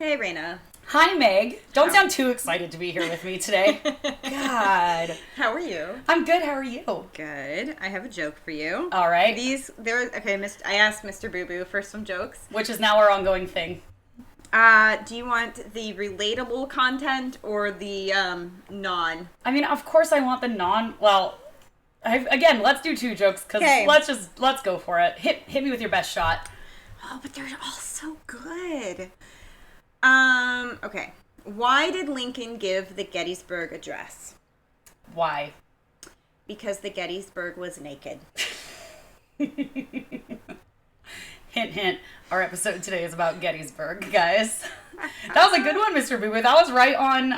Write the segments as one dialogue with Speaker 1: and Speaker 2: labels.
Speaker 1: Hey, Raina.
Speaker 2: Hi, Meg. Don't sound too excited to be here with me today. God.
Speaker 1: How are you?
Speaker 2: I'm good. How are you?
Speaker 1: Good. I have a joke for you.
Speaker 2: All right.
Speaker 1: I asked Mr. Boo Boo for some jokes.
Speaker 2: Which is now our ongoing thing.
Speaker 1: Do you want the relatable content or the non?
Speaker 2: I mean, of course I want the non... Well, again, let's do two jokes because let's go for it. Hit me with your best shot.
Speaker 1: Oh, but they're all so good. Okay. Why did Lincoln give the Gettysburg Address?
Speaker 2: Why?
Speaker 1: Because the Gettysburg was naked.
Speaker 2: Hint, hint. Our episode today is about Gettysburg, guys. That was a good one, Mr. Boo Boo. That was right on,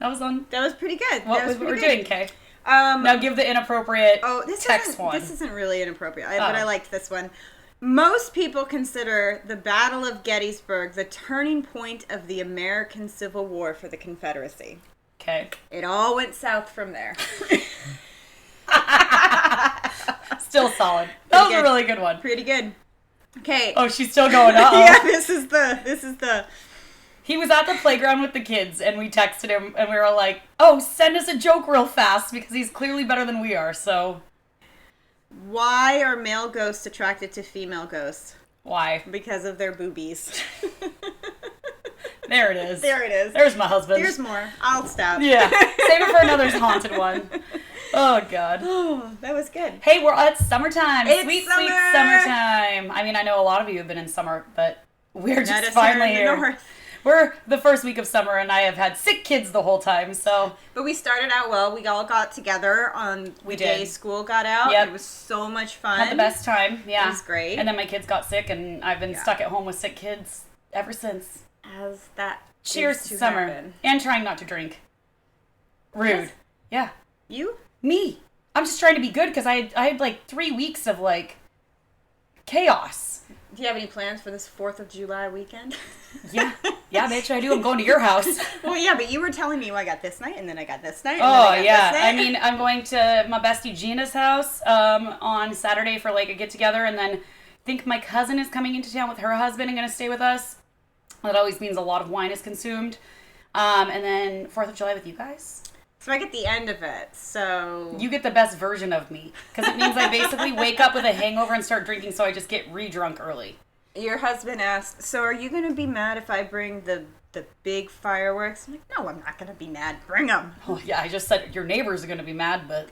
Speaker 2: That was pretty good. What we're doing, Kay? Now give the inappropriate text one.
Speaker 1: This isn't really inappropriate, but I liked this one. Most people consider the Battle of Gettysburg the turning point of the American Civil War for the Confederacy.
Speaker 2: Okay.
Speaker 1: It all went south from there.
Speaker 2: Still solid. That was a really good one.
Speaker 1: Pretty good. Okay.
Speaker 2: Oh, she's still going, uh-oh.
Speaker 1: Yeah, this is the...
Speaker 2: He was at the playground with the kids, and we texted him, and we were like, oh, send us a joke real fast, because he's clearly better than we are, so...
Speaker 1: Why are male ghosts attracted to female ghosts?
Speaker 2: Why?
Speaker 1: Because of their boobies.
Speaker 2: There it is.
Speaker 1: There it is.
Speaker 2: There's my husband.
Speaker 1: There's more. I'll stop.
Speaker 2: Yeah. Save it for another haunted one. Oh, God.
Speaker 1: Oh, that was good.
Speaker 2: Hey, it's summertime.
Speaker 1: It's
Speaker 2: sweet,
Speaker 1: summer.
Speaker 2: Sweet summertime. I mean, I know a lot of you have been in summer, but we're just finally here. We're the first week of summer, and I have had sick kids the whole time, so...
Speaker 1: But we started out well. We all got together on the day school got out.
Speaker 2: Yep.
Speaker 1: It was so much fun.
Speaker 2: Had the best time, yeah.
Speaker 1: It was great.
Speaker 2: And then my kids got sick, and I've been stuck at home with sick kids ever since.
Speaker 1: As that
Speaker 2: Cheers to summer.
Speaker 1: Happen.
Speaker 2: And trying not to drink. Rude.
Speaker 1: Yes.
Speaker 2: Yeah.
Speaker 1: You?
Speaker 2: Me. I'm just trying to be good, because I had like 3 weeks of, like, chaos.
Speaker 1: Do you have any plans for this 4th of July weekend?
Speaker 2: Yeah, bitch, I do. I'm going to your house.
Speaker 1: Well, yeah, but you were telling me, I got this night, and then I got this night, and
Speaker 2: then I got
Speaker 1: this night.
Speaker 2: I mean, I'm going to my bestie Gina's house on Saturday for, like, a get-together, and then I think my cousin is coming into town with her husband and going to stay with us. That always means a lot of wine is consumed. And then 4th of July with you guys.
Speaker 1: So I get the end of it, so...
Speaker 2: You get the best version of me, because it means I basically wake up with a hangover and start drinking, so I just get re-drunk early.
Speaker 1: Your husband asked, so are you going to be mad if I bring the big fireworks? I'm like, no, I'm not going to be mad. Bring them.
Speaker 2: Oh, yeah, I just said your neighbors are going to be mad, but...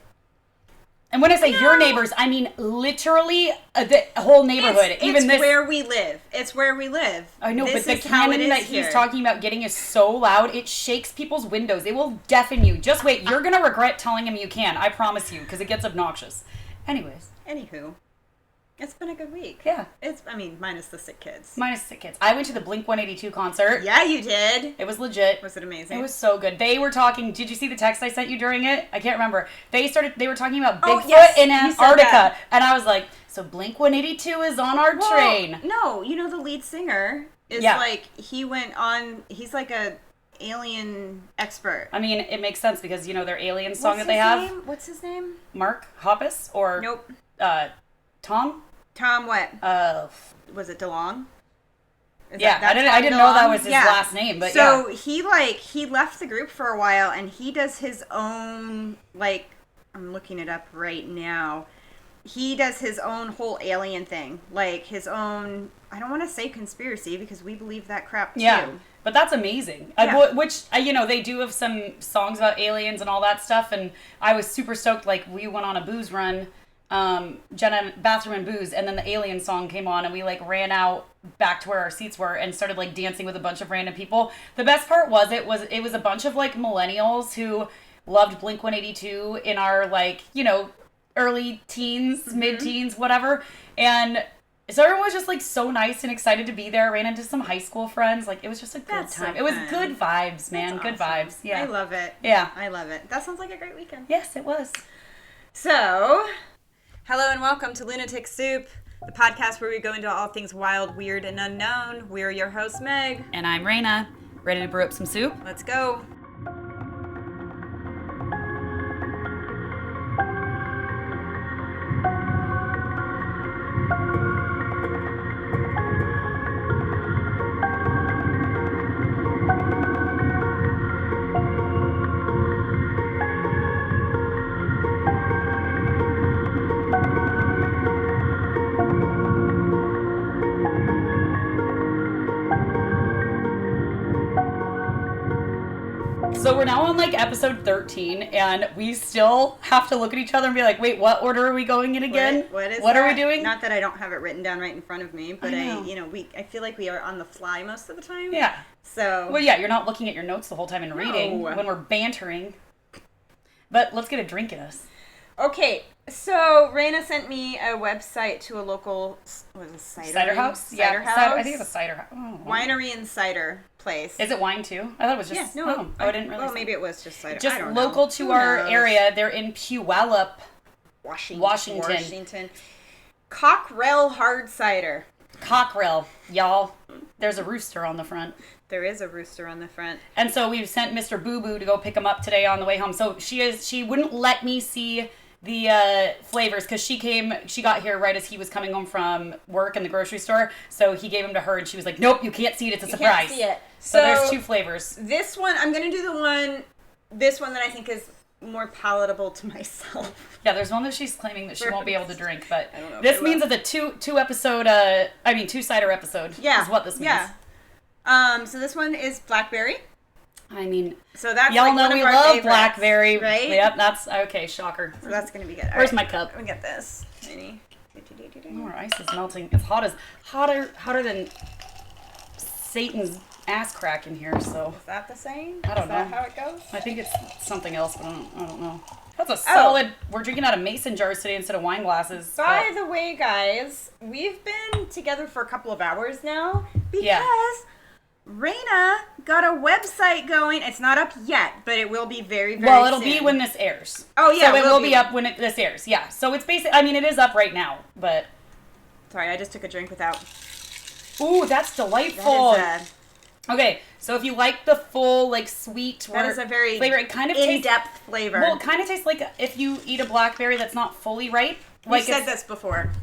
Speaker 2: And when I say your neighbors, I mean literally the whole neighborhood.
Speaker 1: It's where we live. It's where we live.
Speaker 2: I know, but the cannon that he's talking about getting is so loud, it shakes people's windows. It will deafen you. Just wait. You're going to regret telling him you can. I promise you, because it gets obnoxious.
Speaker 1: Anywho. It's been a good week.
Speaker 2: Yeah.
Speaker 1: Minus the sick kids.
Speaker 2: I went to the Blink-182 concert.
Speaker 1: Yeah, you did.
Speaker 2: It was legit.
Speaker 1: Was it amazing?
Speaker 2: It was so good. They were talking, did you see the text I sent you during it? I can't remember. They were talking about Bigfoot in Antarctica. And I was like, so Blink-182 is on our train.
Speaker 1: No, the lead singer is he's like a alien expert.
Speaker 2: I mean, it makes sense because, their alien song that they have.
Speaker 1: What's his name?
Speaker 2: Mark Hoppus? Or...
Speaker 1: Nope.
Speaker 2: Tom?
Speaker 1: Tom what? Was it DeLong?
Speaker 2: I didn't know that was his last name, but
Speaker 1: so he left the group for a while, and he does his own, I'm looking it up right now. He does his own whole alien thing, his own, I don't want to say conspiracy because we believe that crap too.
Speaker 2: Yeah, but that's amazing.
Speaker 1: Yeah.
Speaker 2: They do have some songs about aliens and all that stuff, and I was super stoked. We went on a booze run. Jenna, bathroom and booze, and then the alien song came on, and we ran out back to where our seats were and started dancing with a bunch of random people. The best part was it was a bunch of millennials who loved Blink-182 in our early teens, mid-teens, whatever, and so everyone was just so nice and excited to be there. Ran into some high school friends. It was just a good time. It was good vibes, man. Good vibes. Yeah,
Speaker 1: I love it.
Speaker 2: Yeah,
Speaker 1: I love it. That sounds like a great weekend.
Speaker 2: Yes, it was.
Speaker 1: So, hello and welcome to Lunatic Soup, the podcast where we go into all things wild, weird, and unknown. We're your hosts, Meg.
Speaker 2: And I'm Raina. Ready to brew up some soup?
Speaker 1: Let's go.
Speaker 2: So we're now on like episode 13, and we still have to look at each other and be like, wait, what order are we going in again? What are we doing?
Speaker 1: Not that I don't have it written down right in front of me, but I feel like we are on the fly most of the time.
Speaker 2: Yeah.
Speaker 1: So.
Speaker 2: Well, yeah, you're not looking at your notes the whole time and reading when we're bantering. But let's get a drink in us.
Speaker 1: Okay, so Raina sent me a website to a local
Speaker 2: cider house.
Speaker 1: Cider house.
Speaker 2: I think it's a cider house. Oh.
Speaker 1: Winery and cider place.
Speaker 2: Is it wine too? I thought it was just.
Speaker 1: Yeah, no.
Speaker 2: I didn't really.
Speaker 1: Well, maybe it was just cider.
Speaker 2: Just
Speaker 1: I don't
Speaker 2: local
Speaker 1: know.
Speaker 2: to our area. They're in Puyallup,
Speaker 1: Washington. Cockrell hard cider.
Speaker 2: Cockrell, y'all. There's a rooster on the front.
Speaker 1: There is a rooster on the front.
Speaker 2: And so we've sent Mr. Boo Boo to go pick him up today on the way home. So she wouldn't let me see the flavors because she got here right as he was coming home from work in the grocery store. So he gave them to her and she was like, nope, you can't see it. It's a surprise.
Speaker 1: Can't see it.
Speaker 2: So there's 2 flavors.
Speaker 1: This one, I'm going to do this one that I think is more palatable to myself.
Speaker 2: Yeah, there's one that she's claiming that she won't be able to drink, but
Speaker 1: I don't know
Speaker 2: this means that the two cider episode is what this means.
Speaker 1: Yeah. So this one is blackberry.
Speaker 2: I mean,
Speaker 1: so that's
Speaker 2: y'all
Speaker 1: like
Speaker 2: know
Speaker 1: one
Speaker 2: we
Speaker 1: of our
Speaker 2: love
Speaker 1: favorites,
Speaker 2: blackberry,
Speaker 1: right?
Speaker 2: Yep, that's okay. Shocker.
Speaker 1: So that's gonna be good.
Speaker 2: Where's my cup?
Speaker 1: Let me get this.
Speaker 2: Oh, our ice is melting. It's hotter than Satan's ass crack in here. So
Speaker 1: is that the same?
Speaker 2: I don't know.
Speaker 1: Is that how it goes?
Speaker 2: I think it's something else, but I don't know. That's a solid. We're drinking out of mason jars today instead of wine glasses.
Speaker 1: By the way, guys, we've been together for a couple of hours now because.
Speaker 2: Yeah.
Speaker 1: Raina got a website going. It's not up yet, but it will be very, very
Speaker 2: well, it'll
Speaker 1: soon.
Speaker 2: be when this airs.
Speaker 1: Oh, yeah.
Speaker 2: So it will be up when this airs. Yeah. So it's basically, I mean, it is up right now, but.
Speaker 1: Sorry, I just took a drink without.
Speaker 2: Ooh, that's delightful.
Speaker 1: That is
Speaker 2: okay, so if you like the full, like, sweet
Speaker 1: that is a very
Speaker 2: flavor, it kind of
Speaker 1: in-depth flavor.
Speaker 2: Well, it kind of tastes like if you eat a blackberry that's not fully ripe.
Speaker 1: We've said this before.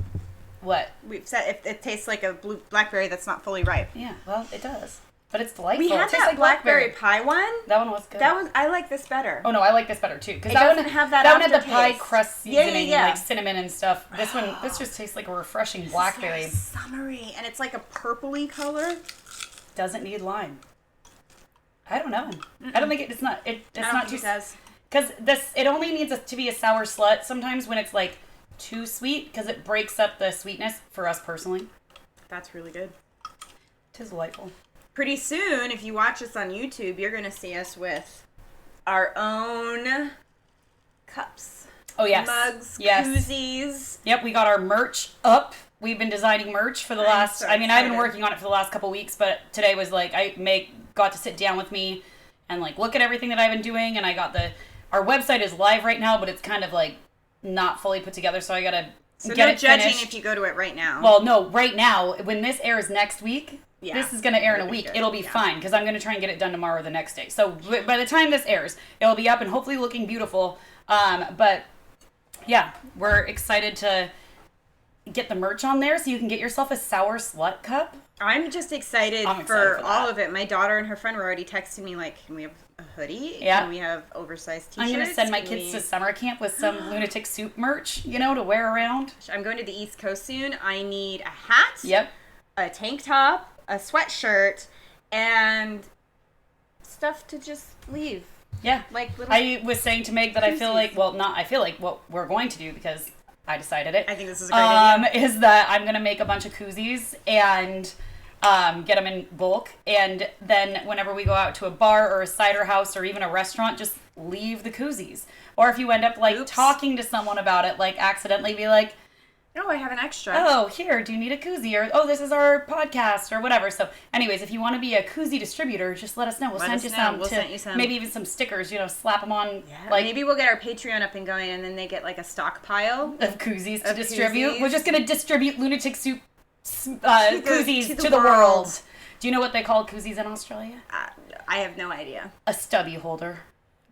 Speaker 2: What?
Speaker 1: We've said if it tastes like a blackberry that's not fully ripe.
Speaker 2: Yeah, well, it does. But it's delightful.
Speaker 1: We had
Speaker 2: it tastes
Speaker 1: that
Speaker 2: like
Speaker 1: blackberry pie one.
Speaker 2: That one was good.
Speaker 1: I like this better.
Speaker 2: Oh no, I like this better too because
Speaker 1: that doesn't have that
Speaker 2: one had the
Speaker 1: aftertaste.
Speaker 2: pie crust seasoning,
Speaker 1: Yeah.
Speaker 2: like cinnamon and stuff. This just tastes like a refreshing blackberry.
Speaker 1: It's summery and it's like a purpley color.
Speaker 2: Doesn't need lime. I don't know. I don't think it's not. It's not too.
Speaker 1: It does.
Speaker 2: Because it only needs to be a sour slut sometimes when it's like too sweet because it breaks up the sweetness for us personally.
Speaker 1: That's really good.
Speaker 2: Tis delightful.
Speaker 1: Pretty soon, if you watch us on YouTube, you're going to see us with our own cups.
Speaker 2: Oh, yes.
Speaker 1: Mugs,
Speaker 2: yes.
Speaker 1: koozies.
Speaker 2: Yep, we got our merch up. We've been designing merch for the last... I've been working on it for the last couple weeks, but today was like, got to sit down with me and like look at everything that I've been doing, and I got our website is live right now, but it's kind of like not fully put together, so I got to get it
Speaker 1: judging
Speaker 2: finished.
Speaker 1: if you go to it right now.
Speaker 2: Well, no, right now, when this airs next week...
Speaker 1: Yeah.
Speaker 2: This is going to air in a week.
Speaker 1: Good.
Speaker 2: It'll be fine because I'm going to try and get it done tomorrow or the next day. So by the time this airs, it'll be up and hopefully looking beautiful. But yeah, we're excited to get the merch on there so you can get yourself a sour slut cup.
Speaker 1: I'm just excited for all of it. My daughter and her friend were already texting me like, can we have a hoodie?
Speaker 2: Yeah.
Speaker 1: Can we have oversized t-shirts?
Speaker 2: I'm going to send my kids to summer camp with some lunatic soup merch, to wear around.
Speaker 1: I'm going to the East Coast soon. I need a hat.
Speaker 2: Yep.
Speaker 1: A tank top, a sweatshirt, and stuff to just leave.
Speaker 2: Yeah.
Speaker 1: Like little
Speaker 2: I was saying to Meg that
Speaker 1: koozies.
Speaker 2: what we're going to do because I decided it.
Speaker 1: I think this is a great idea.
Speaker 2: Is that I'm going to make a bunch of koozies and get them in bulk. And then whenever we go out to a bar or a cider house or even a restaurant, just leave the koozies. Or if you end up talking to someone about it, accidentally be like,
Speaker 1: oh, I have an extra.
Speaker 2: Oh, here, do you need a koozie? Or, oh, this is our podcast or whatever. So anyways, if you want to be a koozie distributor, just let us know. We'll send you some. Maybe even some stickers, slap them on.
Speaker 1: Yeah, maybe we'll get our Patreon up and going and then they get a stockpile
Speaker 2: of koozies to distribute. Koozies. We're just going to distribute lunatic soup koozies to the world. Do you know what they call koozies in Australia?
Speaker 1: I have no idea.
Speaker 2: A stubby holder.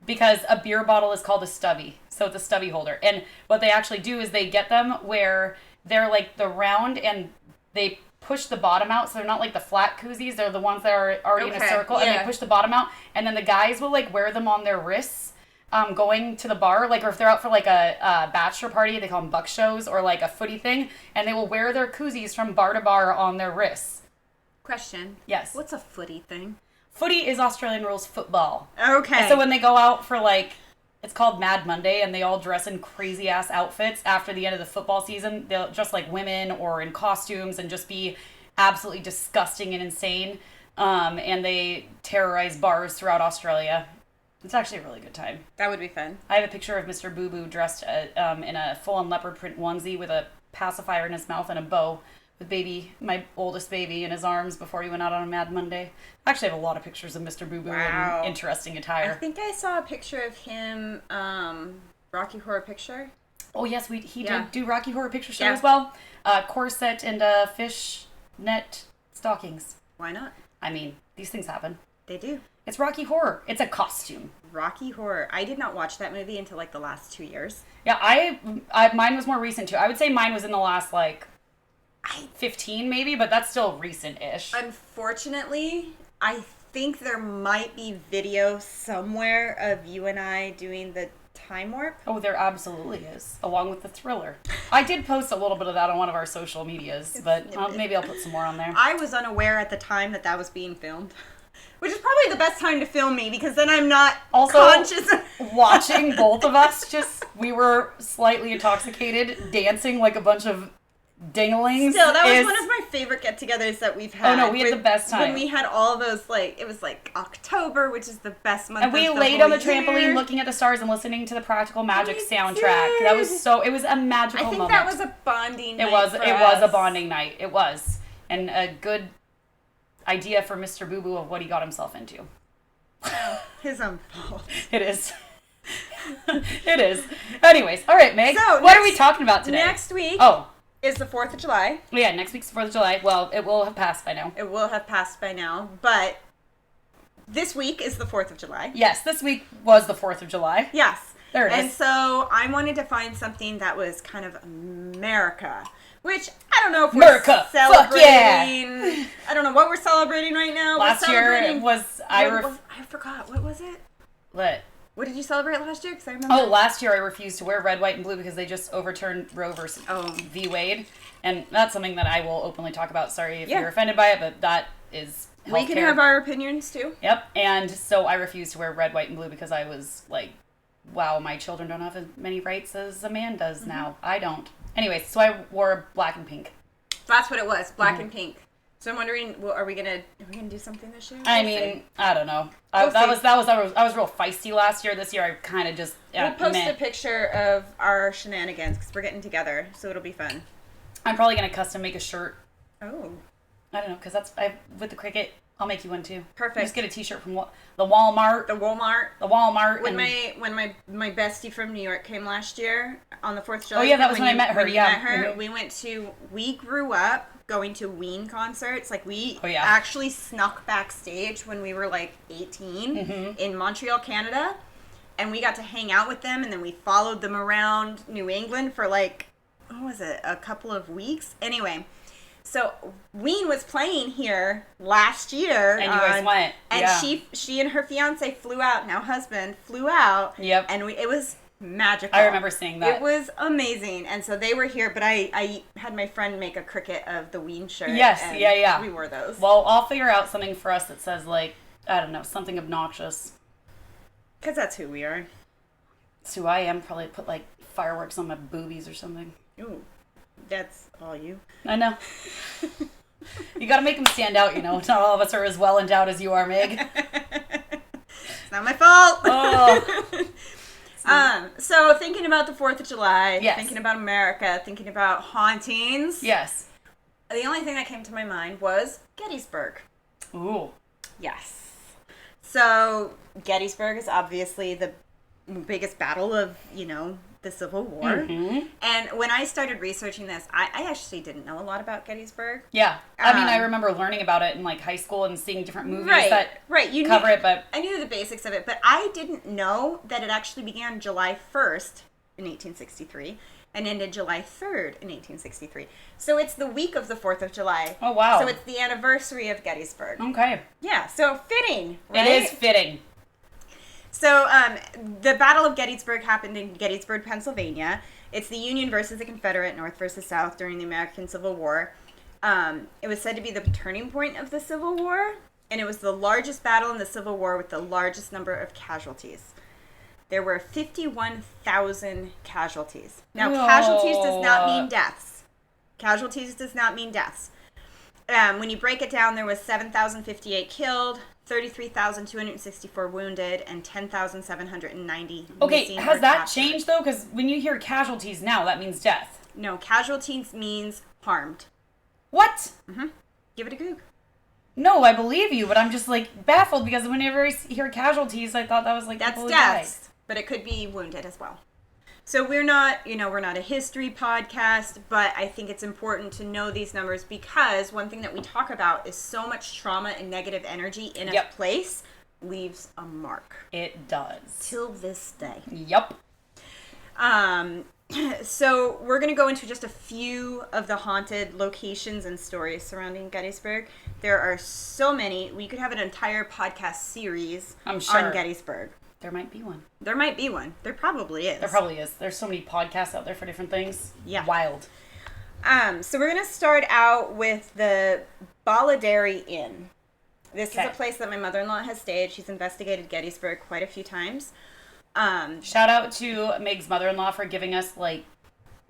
Speaker 2: Because a beer bottle is called a stubby. So it's a stubby holder. And what they actually do is they get them where they're the round and they push the bottom out. So they're not like the flat koozies. They're the ones that are already in a circle. Yeah. And they push the bottom out. And then the guys will wear them on their wrists going to the bar. Or if they're out for a bachelor party, they call them buck shows or a footy thing. And they will wear their koozies from bar to bar on their wrists.
Speaker 1: Question.
Speaker 2: Yes.
Speaker 1: What's a footy thing?
Speaker 2: Footy is Australian rules football.
Speaker 1: Okay.
Speaker 2: And so when they go out for like, it's called Mad Monday, and they all dress in crazy ass outfits after the end of the football season. They'll dress like women or in costumes and just be absolutely disgusting and insane. And they terrorize bars throughout Australia. It's actually a really good time.
Speaker 1: That would be fun.
Speaker 2: I have a picture of Mr. Boo Boo dressed in a full-on leopard print onesie with a pacifier in his mouth and a bow with my oldest baby, in his arms before he went out on a Mad Monday. I actually have a lot of pictures of Mr. Boo Boo in interesting attire.
Speaker 1: I think I saw a picture of him, Rocky Horror Picture.
Speaker 2: Oh, yes, he did do Rocky Horror Picture Show
Speaker 1: Yeah.
Speaker 2: as well. Corset and fish net stockings.
Speaker 1: Why not?
Speaker 2: I mean, these things happen.
Speaker 1: They do.
Speaker 2: It's Rocky Horror. It's a costume.
Speaker 1: Rocky Horror. I did not watch that movie until like the last 2 years.
Speaker 2: Yeah, mine was more recent too. I would say mine was in the last 15 maybe, but that's still recent-ish.
Speaker 1: Unfortunately, I think there might be video somewhere of you and I doing the time warp.
Speaker 2: Oh, there absolutely is, along with the thriller. I did post a little bit of that on one of our social medias, but maybe I'll put some more on there.
Speaker 1: I was unaware at the time that was being filmed. Which is probably the best time to film me, because then I'm not
Speaker 2: also
Speaker 1: conscious.
Speaker 2: Watching both of us, we were slightly intoxicated, dancing like a bunch of dinglings.
Speaker 1: Still, that was one of my favorite get-togethers that we've had.
Speaker 2: Oh no, we had the best time.
Speaker 1: When we had all those, it was like October, which is the best month
Speaker 2: and we
Speaker 1: of the
Speaker 2: laid
Speaker 1: whole
Speaker 2: on the trampoline
Speaker 1: year.
Speaker 2: looking at the stars and listening to the Practical Magic
Speaker 1: We
Speaker 2: soundtrack.
Speaker 1: did.
Speaker 2: It was a magical moment.
Speaker 1: I think that was a bonding night
Speaker 2: It was
Speaker 1: for
Speaker 2: a
Speaker 1: us.
Speaker 2: bonding night. It was. And a good idea for Mr. Boo Boo of what he got himself into.
Speaker 1: His own fault.
Speaker 2: It is. It is. Anyways, all right, Meg.
Speaker 1: So,
Speaker 2: what are we talking about today?
Speaker 1: Next week is the 4th of July.
Speaker 2: Yeah, next week's 4th of July. Well, it will have passed by now.
Speaker 1: It will have passed by now, but this week is the 4th of July.
Speaker 2: Yes, this week was the 4th of July.
Speaker 1: Yes.
Speaker 2: There it is.
Speaker 1: And so I wanted to find something that was kind of America, which I don't know if
Speaker 2: America.
Speaker 1: we're celebrating.
Speaker 2: Fuck yeah.
Speaker 1: I don't know what we're celebrating right now.
Speaker 2: Last year it was
Speaker 1: I forgot. What was it? What did you celebrate last year? Because I remember.
Speaker 2: Oh, last year I refused to wear red, white, and blue because they just overturned Roe versus v. Wade, and that's something that I will openly talk about. Sorry if you're offended by it, but that is healthcare.
Speaker 1: We can have our opinions too.
Speaker 2: Yep, and so I refused to wear red, white, and blue because I was like, wow, my children don't have as many rights as a man does now. I don't. Anyways, so I wore black and pink.
Speaker 1: That's what it was, black and pink. So I'm wondering, are we gonna do something this year?
Speaker 2: I mean, I don't know. I was real feisty last year. This year, I kind of just.
Speaker 1: We'll post a picture of our shenanigans because we're getting together, so it'll be fun.
Speaker 2: I'm probably gonna custom make a shirt.
Speaker 1: Oh.
Speaker 2: I don't know, because with the cricket. I'll make you one too.
Speaker 1: Perfect.
Speaker 2: Just get a T-shirt from the Walmart.
Speaker 1: When my bestie from New York came last year on the 4th of July.
Speaker 2: Oh yeah, that was when I met her.
Speaker 1: Mm-hmm. We grew up going to Ween concerts. Like we actually snuck backstage when we were like 18 in Montreal, Canada, and we got to hang out with them. And then we followed them around New England for a couple of weeks. Anyway. So Ween was playing here last year,
Speaker 2: and you guys went,
Speaker 1: and she and her fiance flew out. Now husband flew out.
Speaker 2: Yep,
Speaker 1: and it was magical.
Speaker 2: I remember seeing that.
Speaker 1: It was amazing, and so they were here. But I had my friend make a cricket of the Ween shirt.
Speaker 2: Yes,
Speaker 1: and we wore those.
Speaker 2: Well, I'll figure out something for us that says I don't know, something obnoxious.
Speaker 1: Because that's who we are.
Speaker 2: That's who I am. Probably put fireworks on my boobies or something.
Speaker 1: Ooh. That's all you.
Speaker 2: I know. You gotta make them stand out, Not all of us are as well endowed as you are, Meg.
Speaker 1: It's not my fault.
Speaker 2: Oh.
Speaker 1: So thinking about the 4th of July,
Speaker 2: yes.
Speaker 1: Thinking about America, thinking about hauntings.
Speaker 2: Yes.
Speaker 1: The only thing that came to my mind was Gettysburg.
Speaker 2: Ooh.
Speaker 1: Yes. So Gettysburg is obviously the biggest battle of, the Civil War. Mm-hmm. And when I started researching this, I actually didn't know a lot about Gettysburg.
Speaker 2: Yeah. I remember learning about it in high school and seeing different movies that cover it, but
Speaker 1: I knew the basics of it, but I didn't know that it actually began July 1st in 1863 and ended July 3rd in 1863. So it's the week of the 4th of July.
Speaker 2: Oh, wow.
Speaker 1: So it's the anniversary of Gettysburg.
Speaker 2: Okay.
Speaker 1: Yeah, so fitting, right?
Speaker 2: It is fitting.
Speaker 1: So, the Battle of Gettysburg happened in Gettysburg, Pennsylvania. It's the Union versus the Confederate, North versus South, during the American Civil War. It was said to be the turning point of the Civil War. and it was the largest battle in the Civil War with the largest number of casualties. There were 51,000 casualties. Now, casualties does not mean deaths. Casualties does not mean deaths. When you break it down, there was 7,058 killed, 33,264 wounded, and 10,790
Speaker 2: Okay,
Speaker 1: missing
Speaker 2: has
Speaker 1: or
Speaker 2: that
Speaker 1: captured.
Speaker 2: changed, though? Because when you hear casualties now, that means death.
Speaker 1: No, casualties means harmed.
Speaker 2: What?
Speaker 1: Give it a goog.
Speaker 2: No, I believe you, but I'm just, like, baffled because whenever I hear casualties, I thought that was, like,
Speaker 1: That's
Speaker 2: people who
Speaker 1: deaths, but it could be wounded as well. So we're not a history podcast, but I think it's important to know these numbers because one thing that we talk about is so much trauma and negative energy in a place leaves a mark.
Speaker 2: It does.
Speaker 1: Till this day.
Speaker 2: Yep.
Speaker 1: So we're going to go into just a few of the haunted locations and stories surrounding Gettysburg. There are so many. We could have an entire podcast series
Speaker 2: I'm sure.
Speaker 1: on Gettysburg.
Speaker 2: There might be one.
Speaker 1: There might be one. There probably is.
Speaker 2: There probably is. There's so many podcasts out there for different things.
Speaker 1: Yeah.
Speaker 2: Wild.
Speaker 1: So we're going to start out with the Balladary Inn. This is a place that my mother-in-law has stayed. She's investigated Gettysburg quite a few times.
Speaker 2: Shout out to Meg's mother-in-law for giving us, like...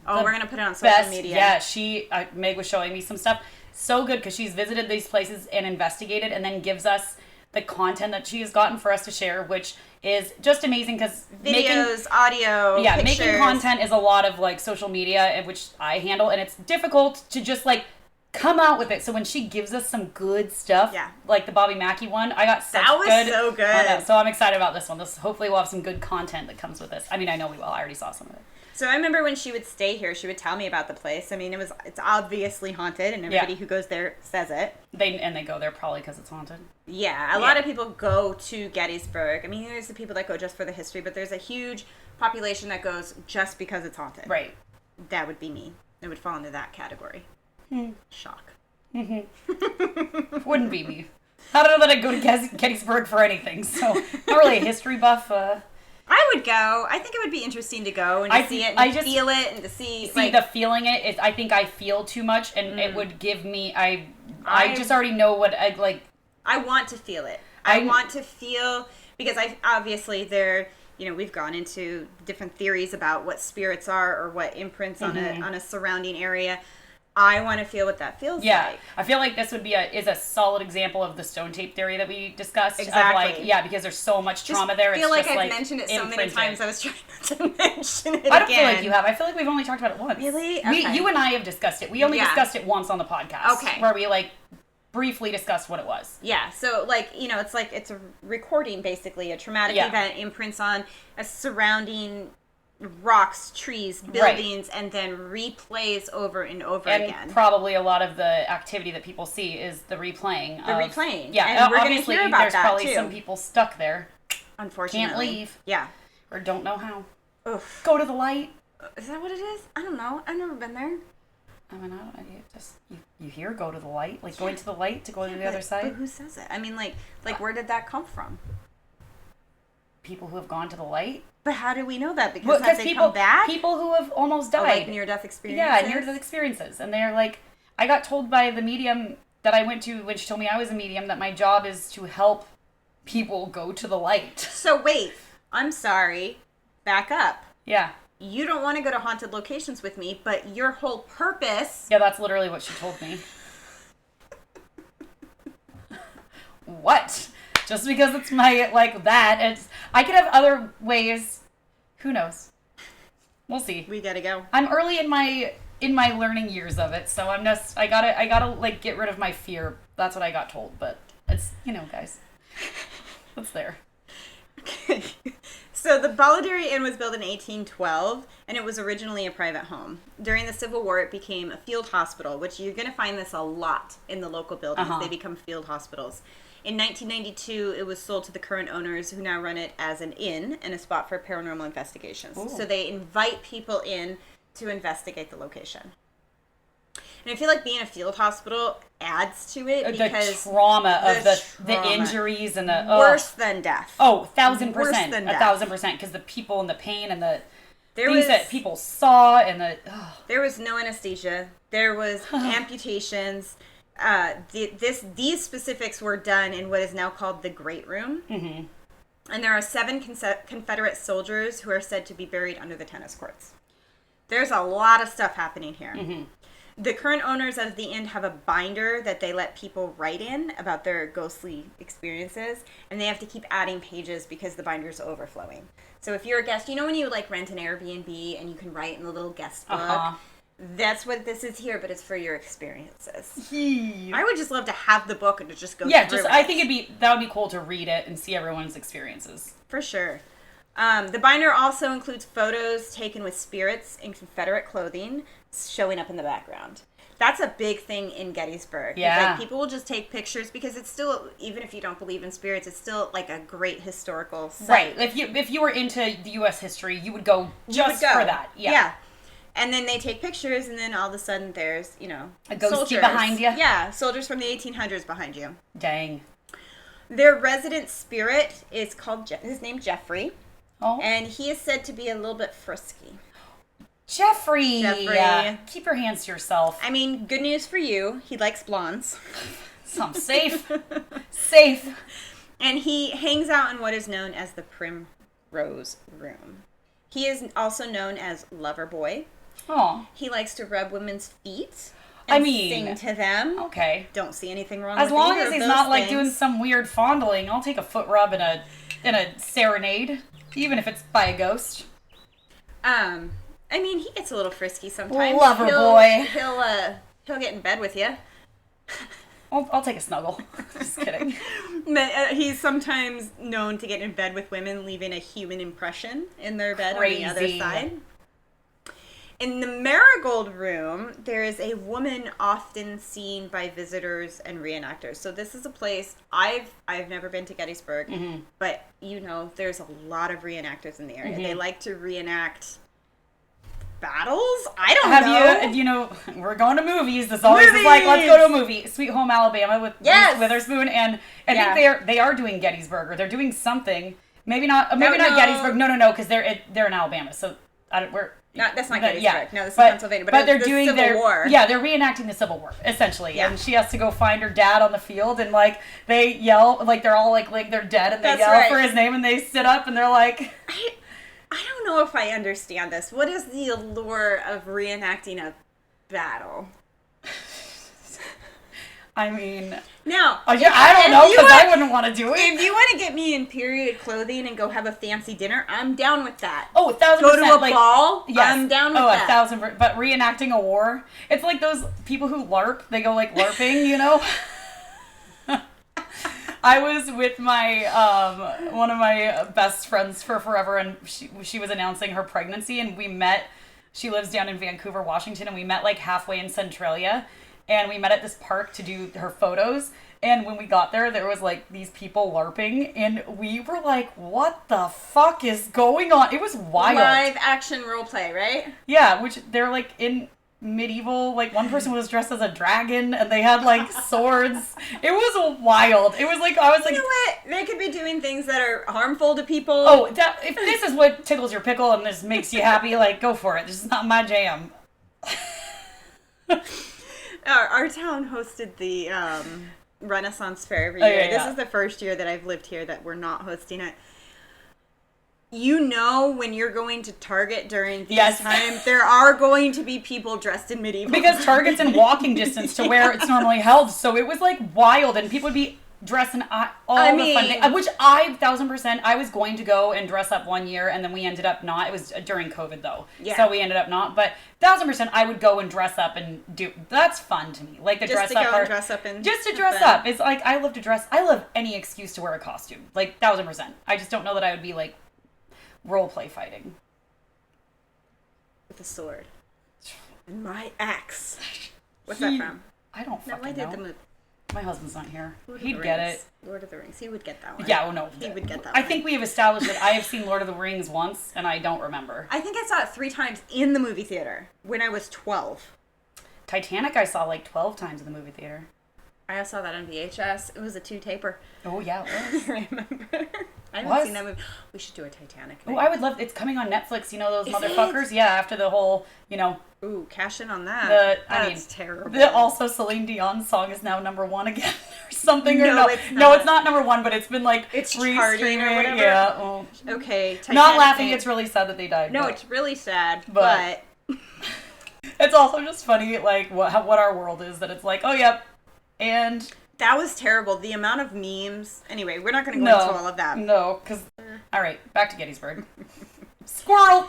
Speaker 1: Oh, we're going to put it on social media.
Speaker 2: Yeah, Meg was showing me some stuff. So good, because she's visited these places and investigated and then gives us the content that she has gotten for us to share, which is just amazing because
Speaker 1: videos, audio, pictures.
Speaker 2: Making content is a lot of like social media, which I handle, and it's difficult to just like come out with it. So when she gives us some good stuff, like the Bobby Mackey one, I got such
Speaker 1: that was
Speaker 2: good.
Speaker 1: So good.
Speaker 2: So I'm excited about this one. Hopefully we'll have some good content that comes with this. I mean, I know we will. I already saw some of it.
Speaker 1: So I remember when she would stay here, she would tell me about the place. I mean, it's obviously haunted, and everybody who goes there says it.
Speaker 2: They go there probably because it's haunted.
Speaker 1: Yeah, a lot of people go to Gettysburg. I mean, there's the people that go just for the history, but there's a huge population that goes just because it's haunted.
Speaker 2: Right.
Speaker 1: That would be me. It would fall into that category. Shock.
Speaker 2: Wouldn't be me. I don't know that I'd go to Gettysburg for anything, so not really a history buff.
Speaker 1: I would go. I think it would be interesting to go and to see it and feel it and to see like,
Speaker 2: the feeling it. I think I feel too much, and it would give me. I just already know what I like.
Speaker 1: I want to feel it. I want to feel because obviously we've gone into different theories about what spirits are or what imprints on a surrounding area. I want to feel what that feels like.
Speaker 2: I feel like this would be a solid example of the stone tape theory that we discussed.
Speaker 1: Exactly.
Speaker 2: Of like, because there's so much trauma there.
Speaker 1: I feel like I've mentioned it so many times. I was trying not to mention it again.
Speaker 2: I don't feel like you have. I feel like we've only talked about it once.
Speaker 1: Really? Okay.
Speaker 2: You and I have discussed it. We only discussed it once on the podcast.
Speaker 1: Okay.
Speaker 2: Where we like briefly discussed what it was.
Speaker 1: Yeah. So it's a recording basically. A traumatic event imprints on a surrounding rocks, trees, buildings, and then replays over and over again.
Speaker 2: And probably a lot of the activity that people see is the replaying.
Speaker 1: Yeah, and we're going to hear about
Speaker 2: there's
Speaker 1: that
Speaker 2: probably
Speaker 1: too.
Speaker 2: some people stuck there.
Speaker 1: Unfortunately.
Speaker 2: Can't leave.
Speaker 1: Yeah.
Speaker 2: Or don't know how.
Speaker 1: Oof.
Speaker 2: Go to the light.
Speaker 1: Is that what it is? I don't know. I've never been there.
Speaker 2: I mean, you hear go to the light, like going to the light to go to the other side.
Speaker 1: But who says it? I mean, like where did that come from?
Speaker 2: People who have gone to the light.
Speaker 1: But how do we know that? Because have they come back?
Speaker 2: People who have almost died.
Speaker 1: Like near-death experiences?
Speaker 2: Yeah, near-death experiences. And they're like, I got told by the medium that I went to when she told me I was a medium that my job is to help people go to the light.
Speaker 1: So wait, I'm sorry. Back up.
Speaker 2: Yeah.
Speaker 1: You don't want to go to haunted locations with me, but your whole purpose...
Speaker 2: Yeah, that's literally what she told me. What? Just because it's my, like, that, I could have other ways. Who knows? We'll see.
Speaker 1: We gotta go.
Speaker 2: I'm early in my learning years of it, so I gotta like get rid of my fear. That's what I got told, but it's, guys. It's there.
Speaker 1: Okay. So the Balladary Inn was built in 1812, and it was originally a private home. During the Civil War, it became a field hospital, which you're going to find this a lot in the local buildings. They become field hospitals. In 1992, it was sold to the current owners, who now run it as an inn and a spot for paranormal investigations.
Speaker 2: Ooh.
Speaker 1: So they invite people in to investigate the location. And I feel like being a field hospital adds to it because
Speaker 2: the trauma of the injuries and the
Speaker 1: worse than death.
Speaker 2: Oh, 1,000%,
Speaker 1: Worse than death.
Speaker 2: 1,000%, because the people and the pain and the
Speaker 1: things
Speaker 2: that people saw and the
Speaker 1: there was no anesthesia. There was amputations. these specifics were done in what is now called the Great Room.
Speaker 2: Mm-hmm.
Speaker 1: And there are 7 Confederate soldiers who are said to be buried under the tennis courts. There's a lot of stuff happening here.
Speaker 2: Mm-hmm.
Speaker 1: The current owners of the inn have a binder that they let people write in about their ghostly experiences, and they have to keep adding pages because the binder's overflowing. So if you're a guest, you know when you like rent an Airbnb and you can write in the little guest book? That's what this is here, but it's for your experiences. I would just love to have the book and to just go through it.
Speaker 2: I think that would be cool to read it and see everyone's experiences.
Speaker 1: For sure. The binder also includes photos taken with spirits in Confederate clothing showing up in the background. That's a big thing in Gettysburg.
Speaker 2: Yeah.
Speaker 1: Like, people will just take pictures because it's still, even if you don't believe in spirits, it's still like a great historical site.
Speaker 2: Right. If you were into the U.S. history, you would go just for that. Yeah.
Speaker 1: And then they take pictures, and then all of a sudden there's, a
Speaker 2: ghostie
Speaker 1: soldiers
Speaker 2: behind you.
Speaker 1: Yeah, soldiers from the 1800s behind you.
Speaker 2: Dang.
Speaker 1: Their resident spirit is called, his name Jeffrey.
Speaker 2: Oh.
Speaker 1: And he is said to be a little bit frisky.
Speaker 2: Jeffrey. Keep your hands to yourself.
Speaker 1: I mean, good news for you. He likes blondes.
Speaker 2: So I'm safe. Safe.
Speaker 1: And he hangs out in what is known as the Primrose Room. He is also known as Lover Boy.
Speaker 2: Oh.
Speaker 1: He likes to rub women's feet and sing to them.
Speaker 2: Okay.
Speaker 1: Don't see anything wrong
Speaker 2: as
Speaker 1: with
Speaker 2: long
Speaker 1: either
Speaker 2: as
Speaker 1: of
Speaker 2: he's
Speaker 1: those
Speaker 2: not like
Speaker 1: things.
Speaker 2: doing some weird fondling. I'll take a foot rub and a serenade, even if it's by a ghost.
Speaker 1: I mean, he gets a little frisky sometimes.
Speaker 2: Lover boy.
Speaker 1: He'll get in bed with you.
Speaker 2: I'll take a snuggle. Just kidding.
Speaker 1: But, he's sometimes known to get in bed with women, leaving a human impression in their bed on the other side. In the Marigold Room, there is a woman often seen by visitors and reenactors. So this is a place, I've never been to Gettysburg, but there's a lot of reenactors in the area. They like to reenact battles? I don't know.
Speaker 2: We're going to movies. This always is like, let's go to a movie. Sweet Home Alabama with Reese Witherspoon, and I think they are doing Gettysburg, or they're doing something. Maybe not Gettysburg. No, because they're in Alabama. So that's not
Speaker 1: Gettysburg.
Speaker 2: Yeah.
Speaker 1: No, this is Pennsylvania. But
Speaker 2: they're
Speaker 1: the
Speaker 2: doing
Speaker 1: Civil War.
Speaker 2: Yeah, they're reenacting the Civil War essentially,
Speaker 1: yeah.
Speaker 2: and she has to go find her dad on the field, and like they yell, like they're all like they're dead, and they yell for his name, and they sit up, and they're like.
Speaker 1: I don't know if I understand this. What is the allure of reenacting a battle?
Speaker 2: I mean...
Speaker 1: Now...
Speaker 2: I don't know, because I wouldn't want to do it.
Speaker 1: If you want to get me in period clothing and go have a fancy dinner, I'm down with that.
Speaker 2: Oh, 1,000%.
Speaker 1: Go to a ball, yes. I'm down with that.
Speaker 2: 1,000%. But reenacting a war, it's like those people who LARP. They go, like, LARPing, I was with my one of my best friends for forever, and she was announcing her pregnancy, and we met. She lives down in Vancouver, Washington, and we met like halfway in Centralia, and we met at this park to do her photos. And when we got there was like these people LARPing, and we were like, "What the fuck is going on?" It was wild.
Speaker 1: Live action role play, right?
Speaker 2: Yeah, which they're like in medieval, like one person was dressed as a dragon and they had like swords. It was wild. It was like, I was like,
Speaker 1: you know what? They could be doing things that are harmful to people.
Speaker 2: Oh, if this is what tickles your pickle and this makes you happy, like go for it. This is not my jam.
Speaker 1: Our town hosted the Renaissance Fair every year. This is the first year that I've lived here that we're not hosting it. When you're going to Target during these times, there are going to be people dressed in medieval.
Speaker 2: Because Target's in walking distance to where it's normally held, so it was like wild, and people would be dressed in the fun things, which 1,000%, I was going to go and dress up one year, and then we ended up not. It was during COVID though, so we ended up not. But 1,000%, I would go and dress up and do. That's fun to me, like the dress up part. Just to dress up. It's like I love to dress. I love any excuse to wear a costume. Like 1,000%. I just don't know that I would be like. Role play fighting
Speaker 1: with a sword and my axe. What's that from?
Speaker 2: I don't fucking know. My husband's not here. He'd get it.
Speaker 1: Lord of the Rings. He would get that one.
Speaker 2: Yeah, no.
Speaker 1: He would get that
Speaker 2: one. I think we have established that I have seen Lord of the Rings once, and I don't remember.
Speaker 1: I think I saw it 3 times in the movie theater when I was 12.
Speaker 2: Titanic I saw like 12 times in the movie theater.
Speaker 1: I saw that on VHS. It was a 2-taper.
Speaker 2: Oh, yeah, it was.
Speaker 1: I remember. I haven't
Speaker 2: What?
Speaker 1: seen that movie. We should do a Titanic
Speaker 2: Oh,
Speaker 1: night.
Speaker 2: I would love. It's coming on Netflix. You know those
Speaker 1: Is
Speaker 2: motherfuckers?
Speaker 1: it?
Speaker 2: Yeah, after the whole,
Speaker 1: Ooh, cash in on that. That's terrible.
Speaker 2: Also Celine Dion's song is now number 1 again or something.
Speaker 1: No,
Speaker 2: or no,
Speaker 1: it's
Speaker 2: no,
Speaker 1: not.
Speaker 2: it's not number 1, but it's been like
Speaker 1: It's charting or whatever.
Speaker 2: Yeah. Oh.
Speaker 1: Okay. Titanic
Speaker 2: Not laughing.
Speaker 1: night.
Speaker 2: It's really sad that they died.
Speaker 1: No,
Speaker 2: but
Speaker 1: it's really sad,
Speaker 2: but- it's also just funny, like what our world is. That it's like, oh yep, and
Speaker 1: that was terrible. The amount of memes. Anyway, we're not going to go into all of that.
Speaker 2: No, because all right, back to Gettysburg. Squirrel.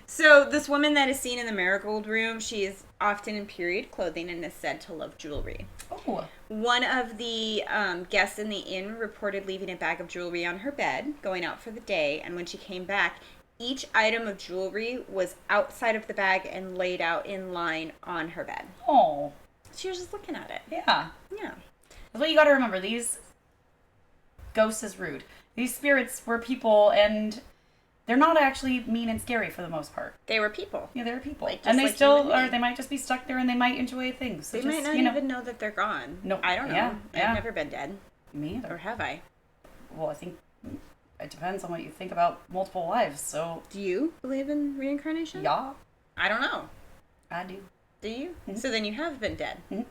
Speaker 1: So this woman that is seen in the Marigold Room, she is often in period clothing and is said to love jewelry.
Speaker 2: Oh.
Speaker 1: One of the guests in the inn reported leaving a bag of jewelry on her bed, going out for the day, and when she came back, each item of jewelry was outside of the bag and laid out in line on her bed.
Speaker 2: Oh.
Speaker 1: She was just looking at it.
Speaker 2: Yeah.
Speaker 1: Yeah.
Speaker 2: That's what you got to remember. These ghosts is rude. These spirits were people, and they're not actually mean and scary for the most part.
Speaker 1: They were people.
Speaker 2: Yeah, they're people.
Speaker 1: Like,
Speaker 2: and they
Speaker 1: like
Speaker 2: still are. They might just be stuck there, and they might enjoy things. So
Speaker 1: they
Speaker 2: just,
Speaker 1: might not even know that they're gone.
Speaker 2: No.
Speaker 1: I don't know.
Speaker 2: Yeah, yeah.
Speaker 1: I've never been dead.
Speaker 2: Me either.
Speaker 1: Or have I?
Speaker 2: Well, I think it depends on what you think about multiple lives. So.
Speaker 1: Do you believe in reincarnation?
Speaker 2: Yeah.
Speaker 1: I don't know.
Speaker 2: I do.
Speaker 1: Do you?
Speaker 2: Mm-hmm.
Speaker 1: So then you have been dead.
Speaker 2: Mm-hmm.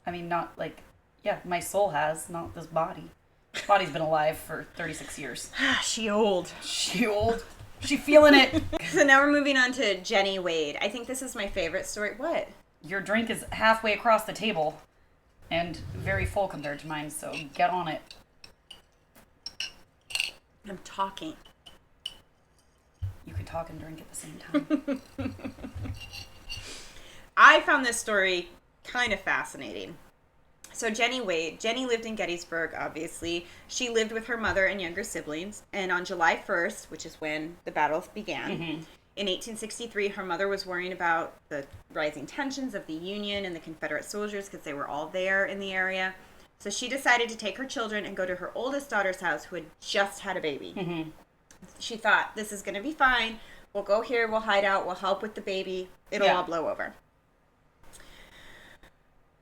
Speaker 2: I mean, not like, yeah, my soul has, not this body. This body's been alive for 36 years.
Speaker 1: She old.
Speaker 2: She old. She feeling it.
Speaker 1: So now we're moving on to Jenny Wade. I think this is my favorite story. What?
Speaker 2: Your drink is halfway across the table and very full compared to mine, so get on it.
Speaker 1: I'm talking.
Speaker 2: You can talk and drink at the same time.
Speaker 1: I found this story kind of fascinating. So Jenny Wade, Jenny lived in Gettysburg, obviously. She lived with her mother and younger siblings. And on July 1st, which is when the battle began, in 1863, her mother was worrying about the rising tensions of the Union and the Confederate soldiers because they were all there in the area. So she decided to take her children and go to her oldest daughter's house, who had just had a baby. She thought, this is going to be fine. We'll go here, we'll hide out, we'll help with the baby. It'll all blow over.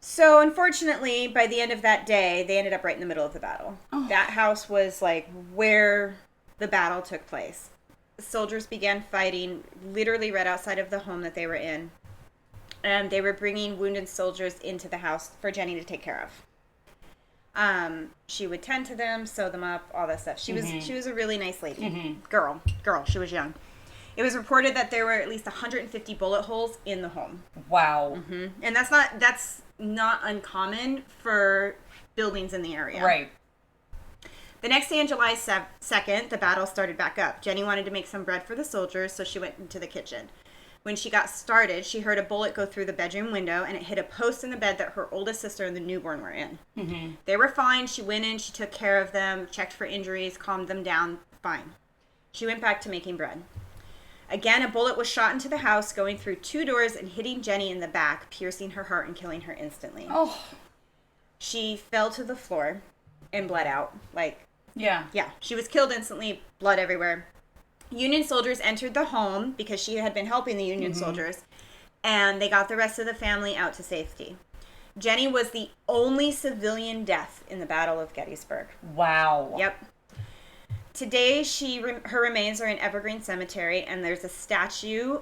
Speaker 1: So, unfortunately, by the end of that day, they ended up right in the middle of the battle. Oh. That house was, like, where the battle took place. The soldiers began fighting literally right outside of the home that they were in. And they were bringing wounded soldiers into the house for Jenny to take care of. She would tend to them, sew them up, all that stuff. She was a really nice lady. Girl. She was young. It was reported that there were at least 150 bullet holes in the home.
Speaker 2: Wow.
Speaker 1: And that's not uncommon for buildings in the area.
Speaker 2: Right.
Speaker 1: The next day on July 2nd, the battle started back up. Jenny wanted to make some bread for the soldiers, so she went into the kitchen. When she got started, she heard a bullet go through the bedroom window, and it hit a post in the bed that her oldest sister and the newborn were in. They were fine. She went in, she took care of them, checked for injuries, calmed them down, fine. She went back to making bread. Again, a bullet was shot into the house, going through 2 doors and hitting Jenny in the back, piercing her heart and killing her instantly.
Speaker 2: Oh.
Speaker 1: She fell to the floor and bled out.
Speaker 2: Yeah,
Speaker 1: she was killed instantly, blood everywhere. Union soldiers entered the home because she had been helping the Union soldiers, and they got the rest of the family out to safety. Jenny was the only civilian death in the Battle of Gettysburg.
Speaker 2: Wow.
Speaker 1: Yep. Today, her remains are in Evergreen Cemetery, and there's a statue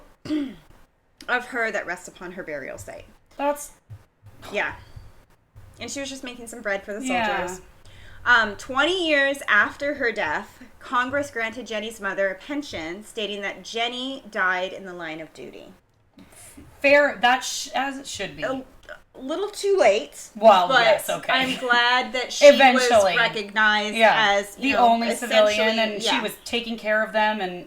Speaker 1: of her that rests upon her burial site.
Speaker 2: That's...
Speaker 1: Yeah. And she was just making some bread for the
Speaker 2: Yeah.
Speaker 1: soldiers. 20 years after her death, Congress granted Jenny's mother a pension, stating that Jenny died in the line of duty.
Speaker 2: Fair, as it should be.
Speaker 1: A little too late.
Speaker 2: Well,
Speaker 1: but
Speaker 2: yes, okay.
Speaker 1: I'm glad that she
Speaker 2: Eventually.
Speaker 1: was recognized as
Speaker 2: the only civilian, and she was taking care of them, and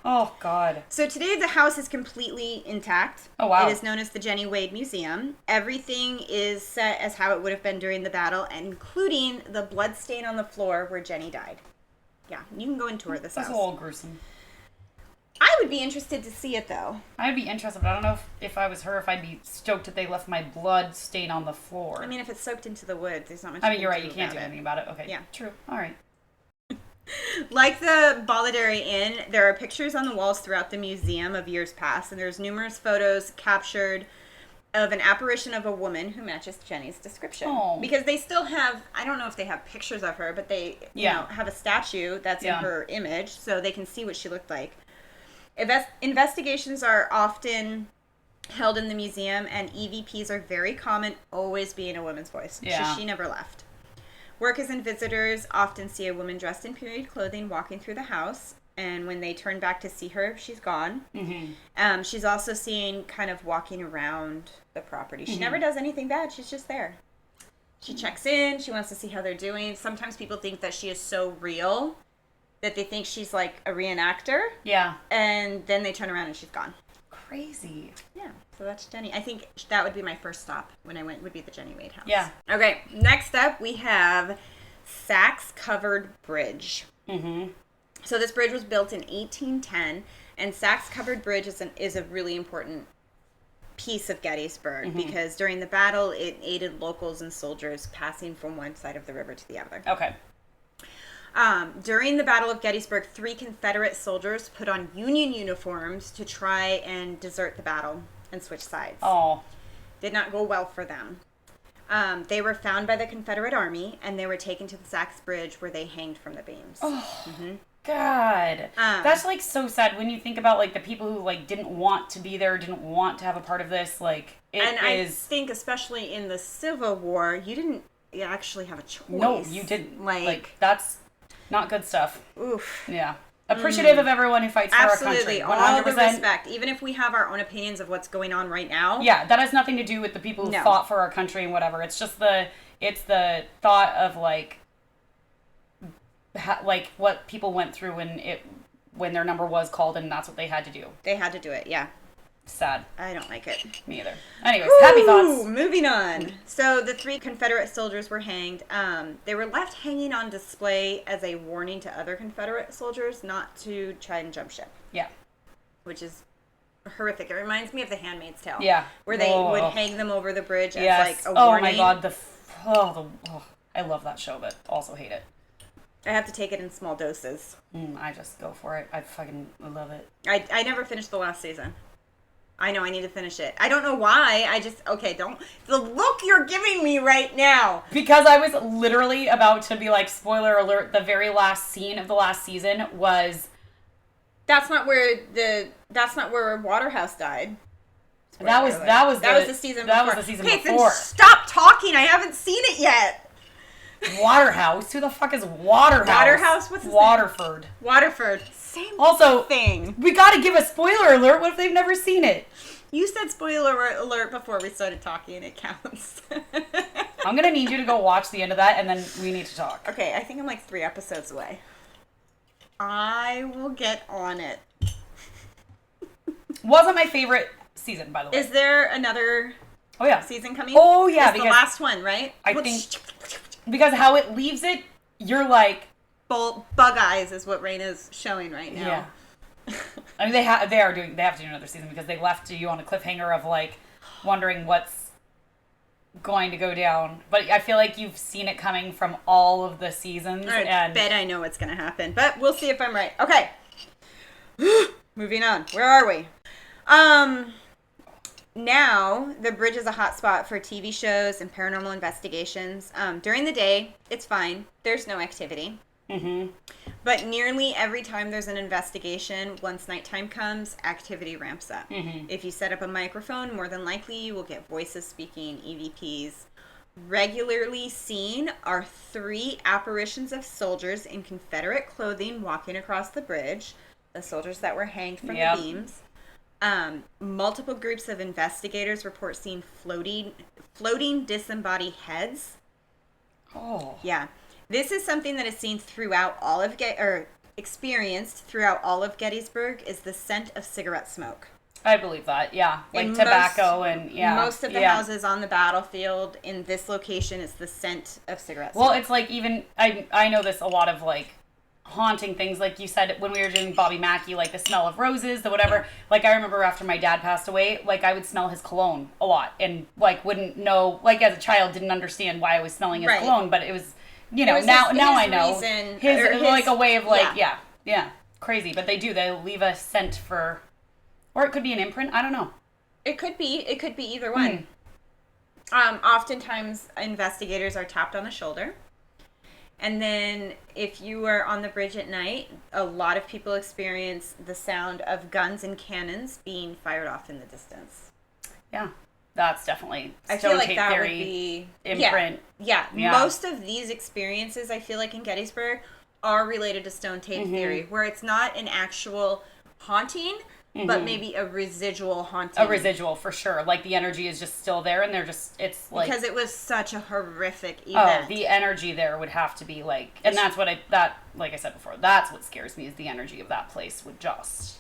Speaker 2: Oh, God.
Speaker 1: So today the house is completely intact.
Speaker 2: Oh, wow.
Speaker 1: It is known as the Jenny Wade Museum. Everything is set as how it would have been during the battle, including the blood stain on the floor where Jenny died. Yeah, you can go and tour this house.
Speaker 2: That's a little gruesome.
Speaker 1: I would be interested to see it, though.
Speaker 2: I'd be interested, but I don't know if I was her, if I'd be stoked that they left my blood stain on the floor.
Speaker 1: I mean, if it's soaked into the wood, there's not much
Speaker 2: you're right. You can't do anything about it. Okay.
Speaker 1: Yeah.
Speaker 2: True. All right.
Speaker 1: Like the Balladary Inn, there are pictures on the walls throughout the museum of years past, and there's numerous photos captured of an apparition of a woman who matches Jenny's description.
Speaker 2: Oh.
Speaker 1: Because they still have, I don't know if they have pictures of her, but they have a statue that's in her image, so they can see what she looked like. Investigations are often held in the museum, and EVPs are very common, always being a woman's voice.
Speaker 2: Yeah.
Speaker 1: She never left. Workers and visitors often see a woman dressed in period clothing walking through the house, and when they turn back to see her, she's gone. Mm-hmm. She's also seen kind of walking around the property. She never does anything bad. She's just there. She checks in. She wants to see how they're doing. Sometimes people think that she is so real that they think she's like a reenactor.
Speaker 2: Yeah.
Speaker 1: And then they turn around and she's gone.
Speaker 2: Crazy.
Speaker 1: Yeah. So that's Jenny. I think that would be my first stop when I went, would be the Jenny Wade house.
Speaker 2: Yeah.
Speaker 1: Okay. Next up, we have Sachs Covered Bridge. Mm-hmm. So this bridge was built in 1810, and Sachs Covered Bridge is a really important piece of Gettysburg because during the battle, it aided locals and soldiers passing from one side of the river to the other.
Speaker 2: Okay.
Speaker 1: During the Battle of Gettysburg, 3 Confederate soldiers put on Union uniforms to try and desert the battle and switch sides.
Speaker 2: Oh.
Speaker 1: Did not go well for them. They were found by the Confederate Army, and they were taken to the Sachs Bridge where they hanged from the beams.
Speaker 2: Oh, God. That's, like, so sad when you think about, like, the people who, like, didn't want to be there, didn't want to have a part of this. Like,
Speaker 1: I think, especially in the Civil War, you didn't actually have a choice.
Speaker 2: No, you didn't.
Speaker 1: Like
Speaker 2: that's not good stuff.
Speaker 1: Oof.
Speaker 2: Yeah. Appreciative of everyone who fights for our country. 100%.
Speaker 1: All the respect. Even if we have our own opinions of what's going on right now.
Speaker 2: Yeah, that has nothing to do with the people who fought for our country and whatever. It's just it's the thought of like what people went through when their number was called and that's what they had to do.
Speaker 1: They had to do it, yeah.
Speaker 2: Sad.
Speaker 1: I don't like it.
Speaker 2: Me either. Anyways, happy thoughts.
Speaker 1: Moving on. So the 3 Confederate soldiers were hanged. They were left hanging on display as a warning to other Confederate soldiers not to try and jump ship.
Speaker 2: Yeah.
Speaker 1: Which is horrific. It reminds me of The Handmaid's Tale.
Speaker 2: Yeah.
Speaker 1: Where they would hang them over the bridge as like a
Speaker 2: warning.
Speaker 1: warning.
Speaker 2: Oh my God. I love that show, but also hate it.
Speaker 1: I have to take it in small doses.
Speaker 2: I just go for it. I fucking love it.
Speaker 1: I never finished the last season. I know, I need to finish it. I don't know why. The look you're giving me right now.
Speaker 2: Because I was literally about to be like, spoiler alert, the very last scene of the last season was...
Speaker 1: That's not where Waterhouse died.
Speaker 2: That was the season before. That was the season before.
Speaker 1: Then stop talking. I haven't seen it yet.
Speaker 2: Waterhouse? Who the fuck is Waterhouse?
Speaker 1: Waterhouse? What's his
Speaker 2: Waterford.
Speaker 1: name? Waterford. Same
Speaker 2: also,
Speaker 1: thing.
Speaker 2: We gotta give a spoiler alert. What if they've never seen it?
Speaker 1: You said spoiler alert before we started talking. It counts.
Speaker 2: I'm gonna need you to go watch the end of that, and then we need to talk.
Speaker 1: Okay, I think I'm like 3 episodes away. I will get on it.
Speaker 2: Wasn't my favorite season, by the way.
Speaker 1: Is there another season coming?
Speaker 2: Oh, yeah.
Speaker 1: It's the last one, right?
Speaker 2: I think... Because how it leaves it, you're like...
Speaker 1: Bug eyes is what Raina's showing right now.
Speaker 2: Yeah. I mean, they have to do another season because they left you on a cliffhanger of, like, wondering what's going to go down. But I feel like you've seen it coming from all of the seasons.
Speaker 1: I bet I know what's going to happen. But we'll see if I'm right. Okay. Moving on. Where are we? Now, the bridge is a hot spot for TV shows and paranormal investigations. During the day, it's fine. There's no activity. Mm-hmm. But nearly every time there's an investigation, once nighttime comes, activity ramps up. Mm-hmm. If you set up a microphone, more than likely you will get voices speaking, EVPs. Regularly seen are 3 apparitions of soldiers in Confederate clothing walking across the bridge. The soldiers that were hanged from the beams. Multiple groups of investigators report seeing floating disembodied heads.
Speaker 2: Oh.
Speaker 1: Yeah. This is something that is seen throughout all of experienced throughout all of Gettysburg is the scent of cigarette smoke.
Speaker 2: I believe that, yeah. Like in tobacco
Speaker 1: most of the houses on the battlefield in this location is the scent of cigarette smoke.
Speaker 2: Well, it's like even, I know this a lot of like haunting things, like you said when we were doing Bobby Mackey, like the smell of roses, the whatever. Like I remember after my dad passed away, like I would smell his cologne a lot and like wouldn't know, like as a child didn't understand why I was smelling his cologne, but it was, you know, now I know his like a way of like, yeah, crazy. But they leave a scent for, or it could be an imprint, I don't know.
Speaker 1: It could be. It could be either one. Oftentimes, investigators are tapped on the shoulder. And then if you are on the bridge at night, a lot of people experience the sound of guns and cannons being fired off in the distance.
Speaker 2: Yeah. That's definitely
Speaker 1: I
Speaker 2: Stone
Speaker 1: feel like
Speaker 2: Tape
Speaker 1: that would
Speaker 2: Theory
Speaker 1: be
Speaker 2: imprint.
Speaker 1: Yeah.
Speaker 2: Yeah.
Speaker 1: Most of these experiences, I feel like in Gettysburg, are related to Stone Tape Theory, where it's not an actual haunting, but maybe a residual haunting.
Speaker 2: A residual, for sure. Like, the energy is just still there, and they're just, it's like...
Speaker 1: Because it was such a horrific
Speaker 2: Oh,
Speaker 1: event.
Speaker 2: the energy there would have to be, like... And that's what like I said before, that's what scares me, is the energy of that place would just...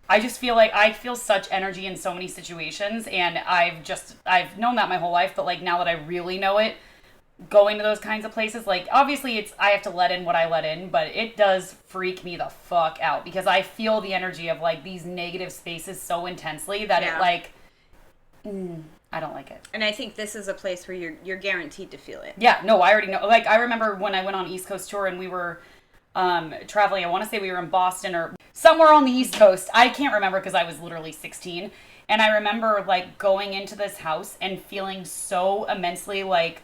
Speaker 2: I just feel like I feel such energy in so many situations, and I've known that my whole life, but, like, now that I really know it, going to those kinds of places, like, obviously I have to let in what I let in, but it does freak me the fuck out, because I feel the energy of, like, these negative spaces so intensely that it, like, I don't like it.
Speaker 1: And I think this is a place where you're guaranteed to feel it.
Speaker 2: Yeah, no, I already know. Like, I remember when I went on East Coast tour and we were traveling, I want to say we were in Boston or somewhere on the East Coast. I can't remember because I was literally 16. And I remember, like, going into this house and feeling so immensely, like,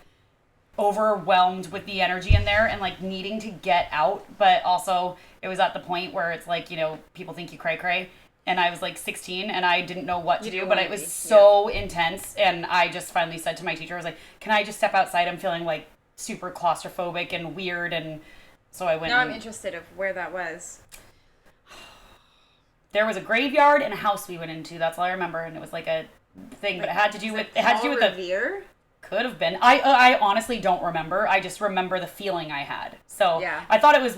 Speaker 2: overwhelmed with the energy in there and, like, needing to get out. But also, it was at the point where it's like, you know, people think you cray-cray. And I was, like, 16 and I didn't know what to do, but it was so intense. And I just finally said to my teacher, I was like, can I just step outside? I'm feeling, like, super claustrophobic and weird. And so I went.
Speaker 1: Now I'm interested of where that was.
Speaker 2: There was a graveyard and a house we went into. That's all I remember. And it was, like, a thing, but it had to do with the
Speaker 1: Revere?
Speaker 2: Could have been. I honestly don't remember. I just remember the feeling I had. So
Speaker 1: yeah.
Speaker 2: I thought it was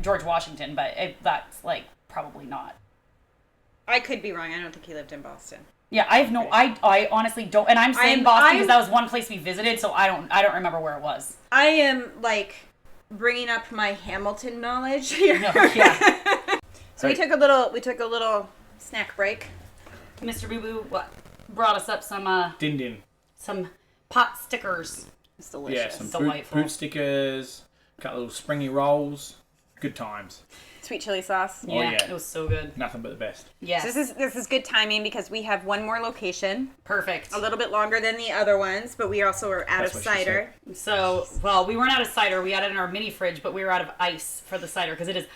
Speaker 2: George Washington, but that's, like, probably not.
Speaker 1: I could be wrong. I don't think he lived in Boston.
Speaker 2: Yeah, I honestly don't, and I'm saying Boston because that was one place we visited, so I don't remember where it was.
Speaker 1: I am, like, bringing up my Hamilton knowledge here.
Speaker 2: No, yeah.
Speaker 1: So we took a little snack break.
Speaker 2: Mr. Boo Boo brought us up some
Speaker 3: Din.
Speaker 2: some pot stickers.
Speaker 1: It's delicious.
Speaker 3: Yeah, some
Speaker 2: delightful.
Speaker 3: fruit stickers, a couple little springy rolls. Good times.
Speaker 1: Sweet chili sauce.
Speaker 3: Oh, yeah.
Speaker 2: It was so good.
Speaker 3: Nothing but the best.
Speaker 2: Yes.
Speaker 1: So this is good timing because we have one more location.
Speaker 2: Perfect.
Speaker 1: A little bit longer than the other ones, but we also are out of cider.
Speaker 2: So, well, we weren't out of cider. We had it in our mini fridge, but we were out of ice for the cider because it is,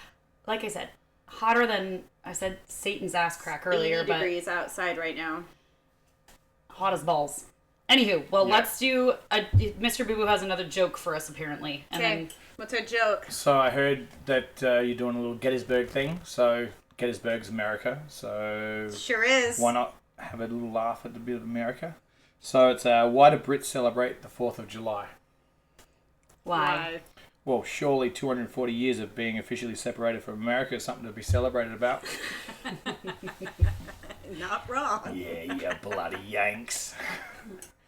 Speaker 2: like I said, hotter than, I said, Satan's ass crack earlier.
Speaker 1: 80 degrees outside right now.
Speaker 2: Hot as balls. Anywho, well, let's do Mr. Boo Boo has another joke for us, apparently.
Speaker 1: Okay. What's our joke?
Speaker 3: So I heard that you're doing a little Gettysburg thing. So Gettysburg's America. So
Speaker 1: Sure is.
Speaker 3: why not have a little laugh at the bit of America? So it's why do Brits celebrate the 4th of July?
Speaker 2: Why?
Speaker 3: Well, surely 240 years of being officially separated from America is something to be celebrated about.
Speaker 1: Not wrong.
Speaker 3: Yeah, you bloody Yanks.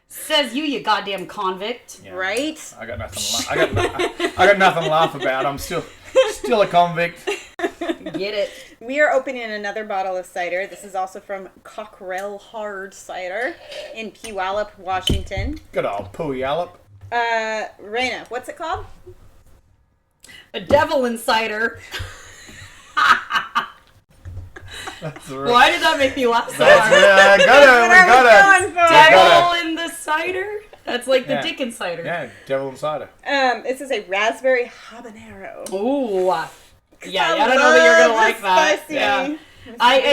Speaker 2: Says you goddamn convict.
Speaker 3: Yeah.
Speaker 1: Right?
Speaker 3: I got nothing. I got nothing to laugh about. I'm still a convict.
Speaker 2: Get it.
Speaker 1: We are opening another bottle of cider. This is also from Cockrell Hard Cider in Puyallup, Washington.
Speaker 3: Good old Puyallup.
Speaker 1: Raina, what's it called?
Speaker 2: A devil insider. Why did that make me laugh so hard?
Speaker 3: We got it.
Speaker 2: Devil in the cider? That's like the Dickens cider.
Speaker 3: Yeah, devil and cider.
Speaker 1: This is a raspberry habanero.
Speaker 2: Ooh. Yeah, I don't know that you're going to like that.
Speaker 1: Spicy.
Speaker 2: Yeah.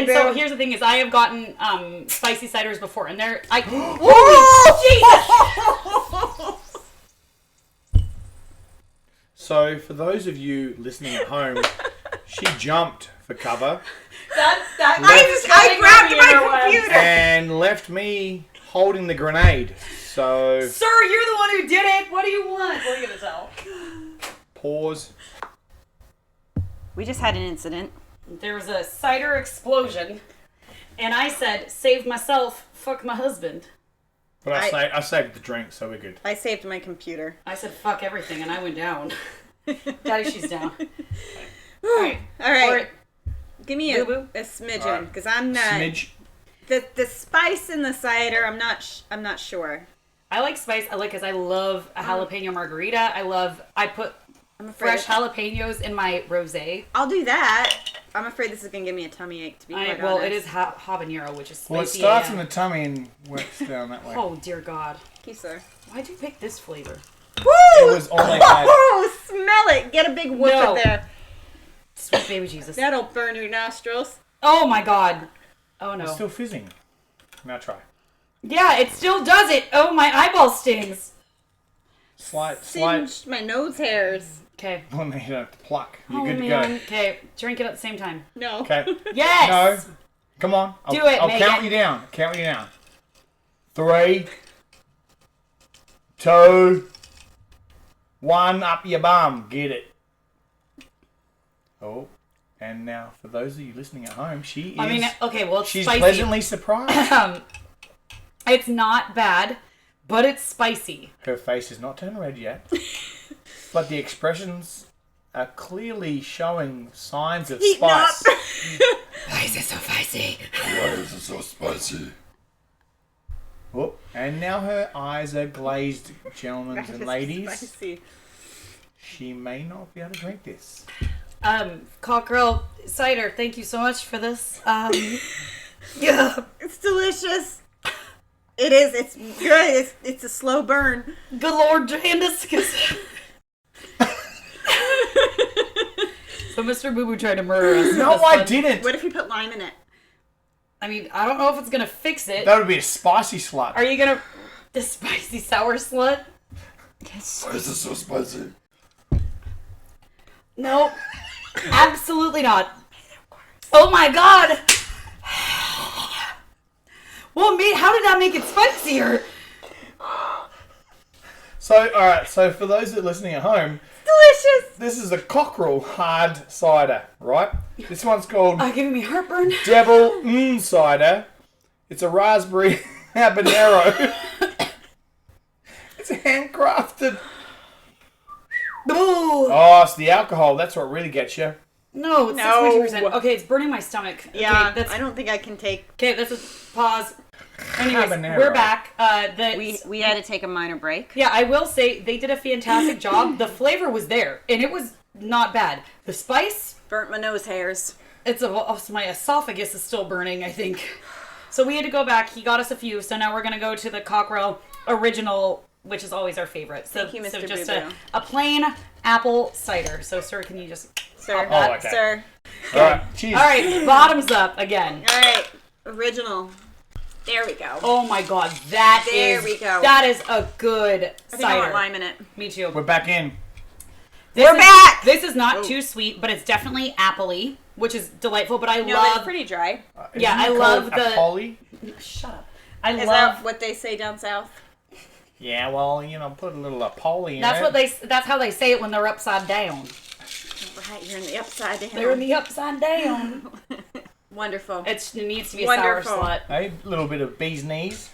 Speaker 2: So here's the thing is I have gotten spicy ciders before and they're Jesus.
Speaker 3: So for those of you listening at home, she jumped for cover
Speaker 1: I grabbed my computer
Speaker 3: and left me holding the grenade. So
Speaker 2: Sir, you're the one who did it. What do you want? What are you going to tell?
Speaker 3: pause.
Speaker 1: We just had an incident.
Speaker 2: There was a cider explosion, and I said, save myself, fuck my husband.
Speaker 3: But I saved the drink, so we're good.
Speaker 1: I saved my computer.
Speaker 2: I said, fuck everything, and I went down. Daddy, she's down. All right.
Speaker 1: Give me a
Speaker 2: Boo-boo.
Speaker 1: smidgen, because I'm not.
Speaker 3: Smidge.
Speaker 1: The spice in the cider, I'm not sure.
Speaker 2: I like spice. Because I love a jalapeno margarita. I put fresh jalapenos in my rosé.
Speaker 1: I'll do that. I'm afraid this is gonna give me a tummy ache. To be quite
Speaker 2: well,
Speaker 1: honest.
Speaker 2: it is habanero, which is spicy.
Speaker 3: Well, it starts in the tummy and works down that way.
Speaker 2: Oh dear God!
Speaker 1: Thank you, sir.
Speaker 2: Why'd you pick this flavor?
Speaker 1: Woo!
Speaker 3: It was all they had.
Speaker 1: Oh, smell it! Get a big whoop
Speaker 2: No.
Speaker 1: in there.
Speaker 2: Sweet baby Jesus.
Speaker 1: That'll burn your nostrils.
Speaker 2: Oh my God! Oh no!
Speaker 3: It's still fizzing. Now try.
Speaker 2: Yeah, it still does it. Oh, my eyeball stings.
Speaker 3: Slight.
Speaker 1: Singed my nose hairs.
Speaker 2: Okay.
Speaker 3: Well, no, you don't have to pluck. You're
Speaker 2: Oh
Speaker 3: good to
Speaker 2: man.
Speaker 3: go.
Speaker 2: Okay, drink it at the same time.
Speaker 1: No.
Speaker 3: Okay.
Speaker 2: Yes.
Speaker 3: No. Come on.
Speaker 2: Do it,
Speaker 3: I'll
Speaker 2: Megan.
Speaker 3: count you down. 3, 2, 1. Up your bum. Get it. Oh. And now, for those of you listening at home, she is...
Speaker 2: I mean, okay, well, it's
Speaker 3: she's
Speaker 2: spicy.
Speaker 3: pleasantly surprised.
Speaker 2: It's not bad, but it's spicy.
Speaker 3: Her face is not turned red yet. But the expressions are clearly showing signs of
Speaker 1: Heating up.
Speaker 3: spice.
Speaker 2: Why is it so spicy?
Speaker 4: Why is it so spicy?
Speaker 3: Oh, and now her eyes are glazed, gentlemen
Speaker 1: That
Speaker 3: and
Speaker 1: is
Speaker 3: ladies.
Speaker 1: spicy.
Speaker 3: She may not be able to drink this.
Speaker 2: Cockerel cider, thank you so much for this. Yeah.
Speaker 1: It's delicious. It is. It's good. It's a slow burn.
Speaker 2: Good Lord, Jandis. So Mr. Boo Boo tried to murder us.
Speaker 3: No, I didn't.
Speaker 1: What if you put lime in it?
Speaker 2: I mean, I don't know if it's gonna fix it.
Speaker 3: That would be a spicy slut.
Speaker 2: Are you gonna... The spicy sour slut?
Speaker 4: Why is it so spicy?
Speaker 2: No. Absolutely not. Oh my God. Well, how did that make it spicier?
Speaker 3: So, alright, so for those that are listening at home,
Speaker 1: Delicious.
Speaker 3: this is a Cockerel hard cider, right? This one's called
Speaker 2: Giving me heartburn.
Speaker 3: Devil Cider. It's a raspberry habanero. It's handcrafted.
Speaker 2: Ooh.
Speaker 3: Oh, it's the alcohol. That's what really gets you.
Speaker 2: No, it's
Speaker 1: No.
Speaker 2: 6.2%. Okay, it's burning my stomach.
Speaker 1: Yeah.
Speaker 2: Okay, that's
Speaker 1: I don't think I can take.
Speaker 2: okay. That's a pause. Anyways,
Speaker 3: Habanero.
Speaker 2: we're back.
Speaker 1: We had to take a minor break.
Speaker 2: Yeah, I will say they did a fantastic job. The flavor was there, and it was not bad. The spice,
Speaker 1: Burnt my nose hairs.
Speaker 2: my esophagus is still burning, I think. So we had to go back. He got us a few, so now we're gonna go to the Cockerel original, which is always our favorite. So,
Speaker 1: Thank you,
Speaker 2: so
Speaker 1: Mr.
Speaker 2: just
Speaker 1: Boo-Boo.
Speaker 2: a plain apple cider. So, sir, can you just
Speaker 1: Sir.
Speaker 2: pop that?
Speaker 3: Oh, okay.
Speaker 1: Sir.
Speaker 3: Alright, cheers.
Speaker 2: All right, bottoms up again.
Speaker 1: All right. Original. There we go.
Speaker 2: Oh my God,
Speaker 1: There we go.
Speaker 2: That is a good
Speaker 1: I think I want
Speaker 2: cider.
Speaker 1: lime in it.
Speaker 2: Me too.
Speaker 3: We're back in.
Speaker 2: We're
Speaker 1: back!
Speaker 2: This is not too sweet, but it's definitely appley, which is delightful. But I
Speaker 1: No,
Speaker 2: love.
Speaker 1: it's pretty dry.
Speaker 2: Yeah,
Speaker 3: Isn't
Speaker 2: I
Speaker 3: it
Speaker 2: love
Speaker 3: called
Speaker 2: the-
Speaker 3: a poly?
Speaker 2: Shut up. I
Speaker 1: Is
Speaker 2: love.
Speaker 1: that what they say down south?
Speaker 3: Yeah, well, you know, put a little poly in
Speaker 2: That's
Speaker 3: it.
Speaker 2: what they. That's how they say it when they're upside down.
Speaker 1: Right, you're in the upside down.
Speaker 2: They're in the upside down.
Speaker 1: Wonderful.
Speaker 2: It needs to be a
Speaker 1: Wonderful.
Speaker 2: sour slut.
Speaker 3: A little bit of bee's knees.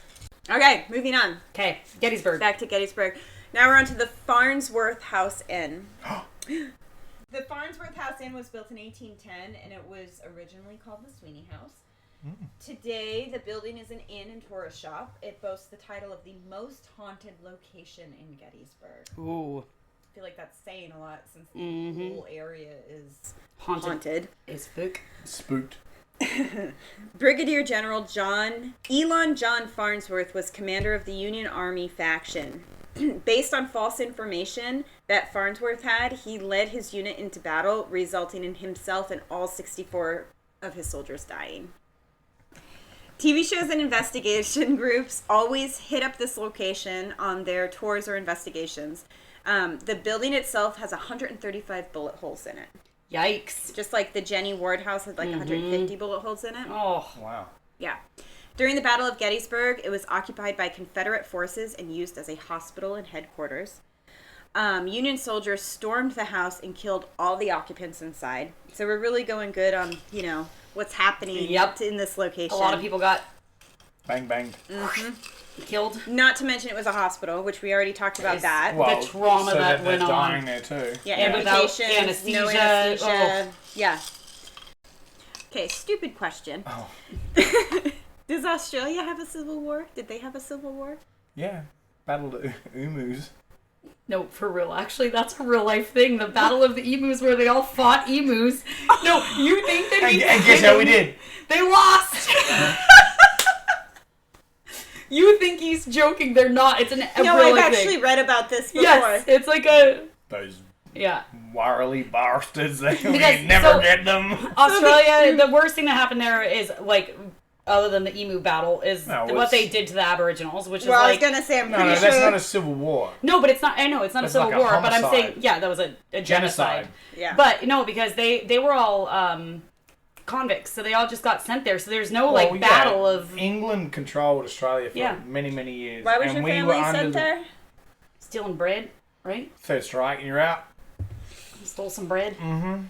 Speaker 1: Okay, moving on.
Speaker 2: Okay, Gettysburg.
Speaker 1: Back to Gettysburg. Now we're on to the Farnsworth House Inn. The Farnsworth House Inn was built in 1810, and it was originally called the Sweeney House. Today, the building is an inn and tourist shop. It boasts the title of the most haunted location in Gettysburg.
Speaker 2: Ooh,
Speaker 1: I feel like that's saying a lot since the whole area is
Speaker 2: haunted.
Speaker 1: haunted.
Speaker 2: Is fuck.
Speaker 3: Spooked.
Speaker 1: Brigadier General Elon John Farnsworth was commander of the Union Army faction. Based on false information that Farnsworth had, he led his unit into battle, resulting in himself and all 64 of his soldiers dying. TV shows and investigation groups always hit up this location on their tours or investigations. The building itself has 135 bullet holes in it.
Speaker 2: Yikes.
Speaker 1: Just like the Jenny Ward house had like 150 bullet holes in it.
Speaker 2: Oh.
Speaker 3: Wow.
Speaker 1: Yeah. During the Battle of Gettysburg, it was occupied by Confederate forces and used as a hospital and headquarters. Union soldiers stormed the house and killed all the occupants inside. So we're really going good on, you know, what's happening
Speaker 2: Yep.
Speaker 1: in this location.
Speaker 2: A lot of people got
Speaker 3: Bang, bang.
Speaker 2: killed.
Speaker 1: Not to mention it was a hospital, which we already talked about
Speaker 2: Yes.
Speaker 1: that.
Speaker 3: Well,
Speaker 2: The trauma
Speaker 3: so
Speaker 2: that
Speaker 3: they're
Speaker 2: went on.
Speaker 3: dying there too.
Speaker 1: Yeah,
Speaker 2: And without
Speaker 1: amputations, no
Speaker 2: anesthesia.
Speaker 1: anesthesia. Yeah. Okay, stupid question.
Speaker 3: Oh.
Speaker 1: Does Australia have a civil war? Did they have a civil war?
Speaker 3: Yeah. Battle to Umus.
Speaker 2: No, for real. Actually, that's a real life thing. The Battle of the Emus, where they all fought emus. No, you think that
Speaker 3: And guess how we did?
Speaker 2: They lost. You think he's joking? They're not. It's a
Speaker 1: No,
Speaker 2: real
Speaker 1: I've
Speaker 2: life
Speaker 1: actually
Speaker 2: thing.
Speaker 1: read about this before.
Speaker 2: Yes, it's like a
Speaker 3: Those
Speaker 2: yeah.
Speaker 3: warily bastards. We
Speaker 2: Because-
Speaker 3: never
Speaker 2: so-
Speaker 3: get them.
Speaker 2: Australia, the worst thing that happened there is like, other than the emu battle, is
Speaker 3: No,
Speaker 2: what
Speaker 3: it's-
Speaker 2: they did to the Aboriginals, which is
Speaker 1: Well, I
Speaker 2: like
Speaker 1: was gonna say, I'm
Speaker 3: No,
Speaker 1: pretty
Speaker 3: no,
Speaker 1: sure.
Speaker 3: that's not a civil war.
Speaker 2: no, but it's not. I know it's not
Speaker 3: It's
Speaker 2: a civil
Speaker 3: like a
Speaker 2: war, but I'm
Speaker 3: homicide.
Speaker 2: saying that was a genocide.
Speaker 1: Yeah.
Speaker 2: But no, because they were all convicts, so they all just got sent there. So there's no
Speaker 3: Well,
Speaker 2: like battle of
Speaker 3: England controlled Australia for
Speaker 2: Yeah.
Speaker 3: many, many years.
Speaker 1: Why was
Speaker 3: and
Speaker 1: your
Speaker 3: we
Speaker 1: family
Speaker 3: were under
Speaker 1: sent
Speaker 3: the
Speaker 1: there?
Speaker 2: stealing bread, right?
Speaker 3: Third strike and you're out.
Speaker 2: Stole some bread. Mm-hmm.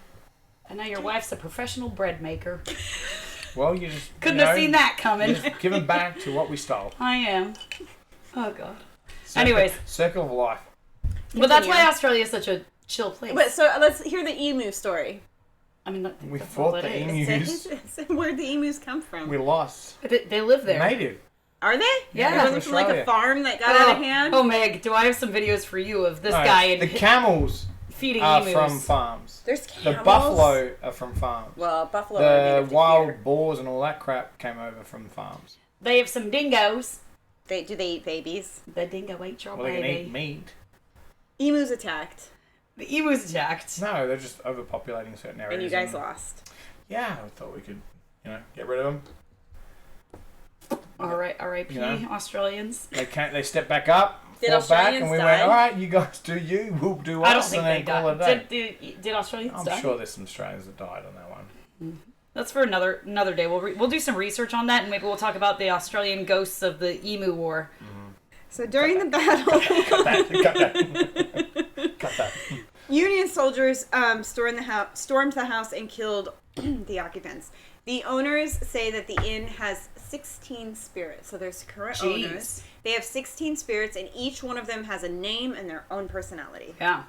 Speaker 2: And now your wife's a professional bread maker.
Speaker 3: Well, you just
Speaker 2: Couldn't
Speaker 3: you
Speaker 2: have
Speaker 3: know,
Speaker 2: seen that coming.
Speaker 3: You're just giving back to what we stole.
Speaker 2: I am. Oh god.
Speaker 3: Circle,
Speaker 2: Anyways.
Speaker 3: circle of life.
Speaker 2: But that's
Speaker 1: Continue.
Speaker 2: why Australia is such a chill place.
Speaker 1: But so let's hear the emu story.
Speaker 2: I mean,
Speaker 3: We
Speaker 2: that's all
Speaker 3: fought
Speaker 2: it
Speaker 3: the
Speaker 2: is.
Speaker 3: emus.
Speaker 1: Where'd the emus come from?
Speaker 3: We lost.
Speaker 2: They live there.
Speaker 3: Native.
Speaker 1: Are they?
Speaker 2: Yeah.
Speaker 1: It wasn't from like a
Speaker 3: Australia.
Speaker 1: farm that got out of hand?
Speaker 2: Oh, Meg, do I have some videos for you of this
Speaker 3: No,
Speaker 2: guy and
Speaker 3: the camels
Speaker 2: feeding
Speaker 3: are
Speaker 2: emus?
Speaker 3: from farms.
Speaker 1: There's
Speaker 3: The
Speaker 1: camels.
Speaker 3: buffalo are from farms.
Speaker 1: Well, buffalo are native
Speaker 3: The
Speaker 1: to
Speaker 3: wild
Speaker 1: here.
Speaker 3: boars and all that crap came over from farms.
Speaker 2: They have some dingoes.
Speaker 1: Do they eat babies?
Speaker 2: The dingo ate your
Speaker 3: Well, they can eat
Speaker 2: baby.
Speaker 3: meat.
Speaker 1: Emus attacked,
Speaker 2: The emus attacked.
Speaker 3: No, they're just overpopulating certain areas.
Speaker 1: and you guys lost.
Speaker 3: Yeah, I thought we could, get rid of them.
Speaker 2: All right, R.I.P.
Speaker 3: You know?
Speaker 2: Australians.
Speaker 3: They stepped back up,
Speaker 1: Did
Speaker 3: fought back,
Speaker 1: Australians
Speaker 3: and we
Speaker 1: die?
Speaker 3: went, all right, you guys do you, we'll do us,
Speaker 2: I don't think
Speaker 3: and
Speaker 2: they
Speaker 3: then call it a
Speaker 2: died.
Speaker 3: day.
Speaker 2: Did Australians
Speaker 3: I'm
Speaker 2: die?
Speaker 3: sure there's some Australians that died on that one.
Speaker 2: That's for another day. We'll do some research on that, and maybe we'll talk about the Australian ghosts of the Emu War.
Speaker 1: So during the battle,
Speaker 3: Cut that. Cut that.
Speaker 1: Union soldiers stormed the house and killed the occupants. The owners say that the inn has 16 spirits. So there's current
Speaker 2: Jeez.
Speaker 1: owners. They have 16 spirits, and each one of them has a name and their own personality.
Speaker 2: Yeah.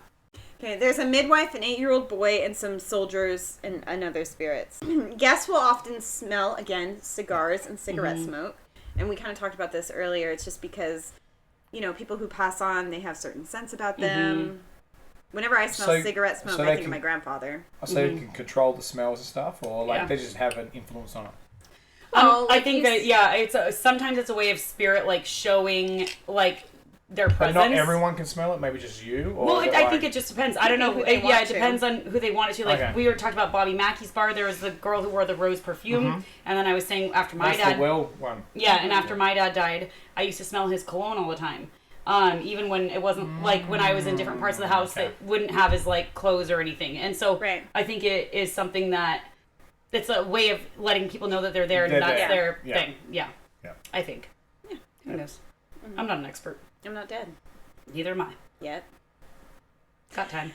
Speaker 1: Okay, there's a midwife, an 8-year-old boy, and some soldiers and other spirits. Guests will often smell, again, cigars and cigarette smoke. And we kind of talked about this earlier. It's just because, people who pass on, they have certain scents about them. Whenever I smell cigarette smoke, I think of my grandfather.
Speaker 3: So you can control the smells and stuff, or like
Speaker 2: Yeah.
Speaker 3: they just have an influence on it.
Speaker 1: Well,
Speaker 2: I
Speaker 1: like
Speaker 2: think
Speaker 1: you
Speaker 2: that sometimes it's a way of spirit like showing like their
Speaker 3: But
Speaker 2: presence.
Speaker 3: not everyone can smell it, maybe just you? Or
Speaker 2: Well,
Speaker 3: is it
Speaker 2: I
Speaker 3: like-
Speaker 2: think it just depends. I don't know.
Speaker 1: who they
Speaker 2: Yeah,
Speaker 1: want
Speaker 2: it
Speaker 1: to.
Speaker 2: depends on who they want it to. Like
Speaker 3: Okay.
Speaker 2: we were talking about Bobby Mackey's bar. There was the girl who wore the rose perfume, and then I was saying after my
Speaker 3: That's
Speaker 2: dad.
Speaker 3: the well one.
Speaker 2: Yeah, and after my dad died, I used to smell his cologne all the time. Even when it wasn't like when I was in different parts of the house
Speaker 3: Okay.
Speaker 2: that wouldn't have his like clothes or anything. And so
Speaker 1: Right.
Speaker 2: I think it is something that it's a way of letting people know that they're there and
Speaker 3: They're
Speaker 2: that's
Speaker 3: there.
Speaker 2: their
Speaker 3: Yeah.
Speaker 2: thing. Yeah.
Speaker 3: Yeah.
Speaker 2: I think. Yeah. Who knows? I'm not an expert.
Speaker 1: I'm not dead
Speaker 2: Neither am I.
Speaker 1: yet.
Speaker 2: Got time.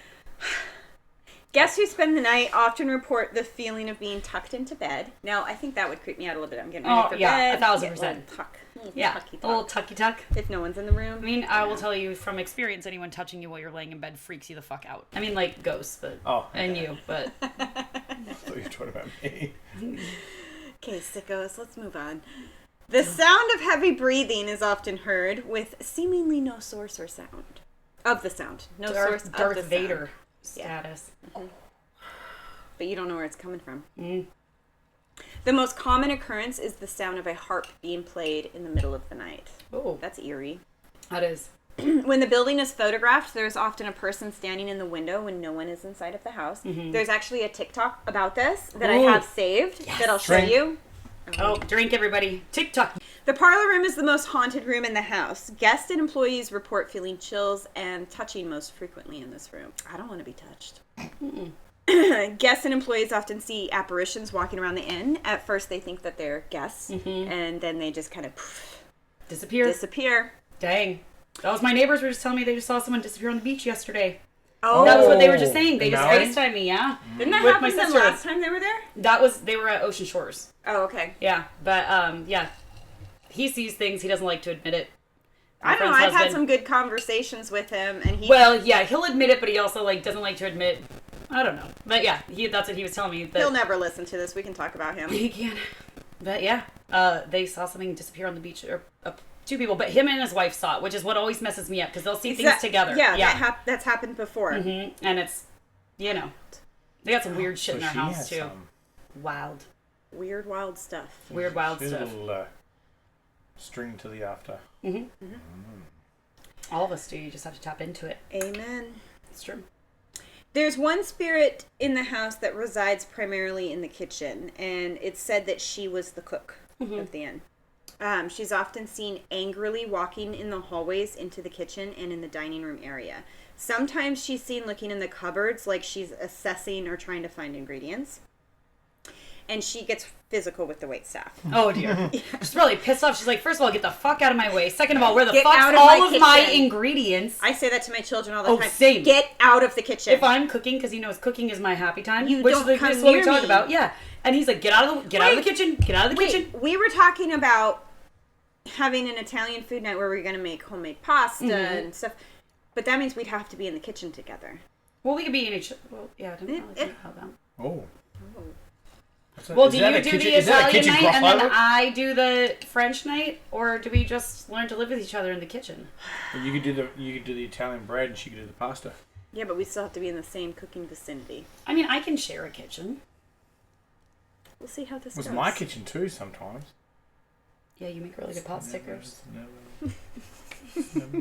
Speaker 1: Guests who spend the night often report the feeling of being tucked into bed. Now, I think that would creep me out a little bit. I'm getting ready
Speaker 2: Oh,
Speaker 1: for
Speaker 2: yeah,
Speaker 1: bed.
Speaker 2: 1,000%.
Speaker 1: Get a little tuck. Little
Speaker 2: Yeah.
Speaker 1: tucky
Speaker 2: A little
Speaker 1: tuck.
Speaker 2: tucky tuck.
Speaker 1: If no one's in the room.
Speaker 2: I mean, I will tell you from experience, anyone touching you while you're laying in bed freaks you the fuck out. I mean, like ghosts, but
Speaker 3: Oh,
Speaker 2: and
Speaker 3: okay.
Speaker 2: you, but
Speaker 3: I thought you were talking about me.
Speaker 1: Okay, sickos, let's move on. The sound of heavy breathing is often heard with seemingly no source or sound. Of the sound. No source of
Speaker 2: Darth
Speaker 1: the sound.
Speaker 2: Vader status.
Speaker 1: But you don't know where it's coming from.
Speaker 2: Mm.
Speaker 1: The most common occurrence is the sound of a harp being played in the middle of the night.
Speaker 2: Oh,
Speaker 1: That's eerie.
Speaker 2: that is.
Speaker 1: When the building is photographed, there's often a person standing in the window when no one is inside of the house. There's actually a TikTok about this that I
Speaker 2: Ooh.
Speaker 1: have saved that I'll show
Speaker 3: Drink.
Speaker 1: you.
Speaker 2: Oh, drink everybody. TikTok.
Speaker 1: The parlor room is the most haunted room in the house. Guests and employees report feeling chills and touching most frequently in this room. I don't want to be touched. Guests and employees often see apparitions walking around the inn. At first, they think that they're guests, and then they just kind of
Speaker 2: Disappear.
Speaker 1: disappear.
Speaker 2: Dang. That was my neighbors were just telling me they just saw someone disappear on the beach yesterday.
Speaker 1: Oh,
Speaker 2: That was what they were just saying. They
Speaker 3: In
Speaker 2: just
Speaker 3: Maui?
Speaker 2: FaceTimed me, yeah.
Speaker 1: didn't that
Speaker 2: with
Speaker 1: happen
Speaker 2: my
Speaker 1: to them
Speaker 2: sister.
Speaker 1: last time they were there?
Speaker 2: They were at Ocean Shores.
Speaker 1: Oh, okay.
Speaker 2: Yeah. But yeah. He sees things, he doesn't like to admit it. My
Speaker 1: I don't know.
Speaker 2: friend's
Speaker 1: I've had
Speaker 2: husband-
Speaker 1: some good conversations with him, and he.
Speaker 2: Well, yeah, he'll admit it, but he also like doesn't like to admit. I don't know, but yeah, that's what he was telling me. That
Speaker 1: he'll never listen to this. We can talk about him.
Speaker 2: he can. But yeah, they saw something disappear on the beach or up 2 people, but him and his wife saw it, which is what always messes me up because they'll see things together.
Speaker 1: Yeah, that's happened before.
Speaker 2: Mm-hmm. And it's, they got some weird shit in their house too. Wild.
Speaker 1: Weird, wild stuff.
Speaker 2: Weird, wild
Speaker 3: There's
Speaker 2: stuff.
Speaker 3: a little string to the after.
Speaker 2: All of us do. You just have to tap into it.
Speaker 1: Amen.
Speaker 2: It's true.
Speaker 1: There's one spirit in the house that resides primarily in the kitchen, and it's said that she was the cook of the inn. She's often seen angrily walking in the hallways into the kitchen and in the dining room area. Sometimes she's seen looking in the cupboards like she's assessing or trying to find ingredients. And she gets physical with the waitstaff.
Speaker 2: Oh, dear. She's really pissed off. She's like, first of all, get the fuck out of my way. Second of all, where the
Speaker 1: Get
Speaker 2: fuck's
Speaker 1: out of
Speaker 2: all
Speaker 1: my
Speaker 2: of my
Speaker 1: kitchen.
Speaker 2: ingredients?
Speaker 1: I say that to my children all the time.
Speaker 2: Same.
Speaker 1: Get out of the kitchen.
Speaker 2: If I'm cooking, because he knows cooking is my happy time,
Speaker 1: You
Speaker 2: which
Speaker 1: don't
Speaker 2: is
Speaker 1: come
Speaker 2: what we
Speaker 1: near
Speaker 2: talk
Speaker 1: me.
Speaker 2: about. Yeah. And he's like, get out of the kitchen. Get out of the kitchen.
Speaker 1: We were talking about having an Italian food night where we're going to make homemade pasta and stuff. But that means we'd have to be in the kitchen together.
Speaker 2: Well, we could be in each... Well, yeah, I don't really think about that.
Speaker 3: Oh.
Speaker 2: Well, do you do the Italian night and then I do the French night, or do we just learn to live with each other in the kitchen?
Speaker 3: Well, you could do the Italian bread, and she could do the pasta.
Speaker 1: Yeah, but we still have to be in the same cooking vicinity.
Speaker 2: I mean, I can share a kitchen.
Speaker 1: We'll see how this
Speaker 3: It was
Speaker 1: goes.
Speaker 3: my kitchen too sometimes.
Speaker 2: Yeah, you make really good pot stickers.
Speaker 3: Never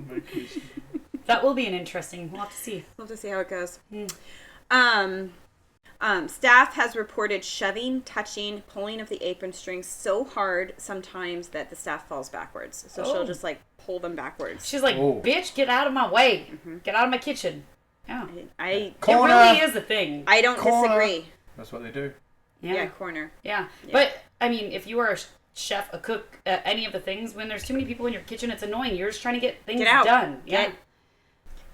Speaker 3: my kitchen.
Speaker 2: That will be an interesting. We'll have to see.
Speaker 1: We'll just see how it goes. Staff has reported shoving, touching, pulling of the apron strings so hard sometimes that the staff falls backwards. So she'll just like pull them backwards.
Speaker 2: She's like, bitch, get out of my way. Get out of my kitchen. Yeah.
Speaker 1: It
Speaker 2: really is a thing.
Speaker 1: I don't disagree.
Speaker 3: That's what they do.
Speaker 1: Yeah, corner.
Speaker 2: Yeah. But, I mean, if you are a chef, a cook, any of the things, when there's too many people in your kitchen, it's annoying. You're just trying to get things done. Yeah.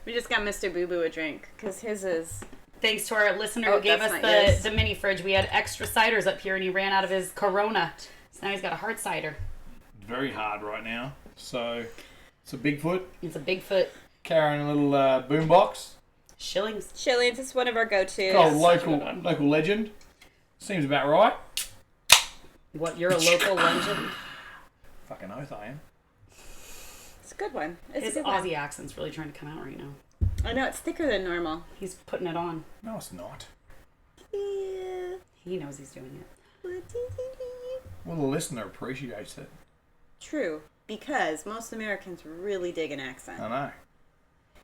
Speaker 1: We just got Mr. Boo Boo a drink because his is...
Speaker 2: Thanks to our listener who gave us the mini fridge. We had extra ciders up here, and he ran out of his Corona. So now he's got a hard cider.
Speaker 3: Very hard right now. So it's a Bigfoot.
Speaker 2: It's a Bigfoot.
Speaker 3: Carrying a little boombox.
Speaker 2: Shillings.
Speaker 1: Shillings is one of our go-tos.
Speaker 3: Called local legend. Seems about right.
Speaker 2: What, you're a local legend?
Speaker 3: Fucking oath I am.
Speaker 1: It's a good one.
Speaker 2: His Aussie accent's really trying to come out right now.
Speaker 1: I know, it's thicker than normal.
Speaker 2: He's putting it on.
Speaker 3: No, it's not.
Speaker 1: Yeah.
Speaker 2: He knows he's doing it.
Speaker 3: Well, the listener appreciates it.
Speaker 1: True, because most Americans really dig an accent.
Speaker 3: I know.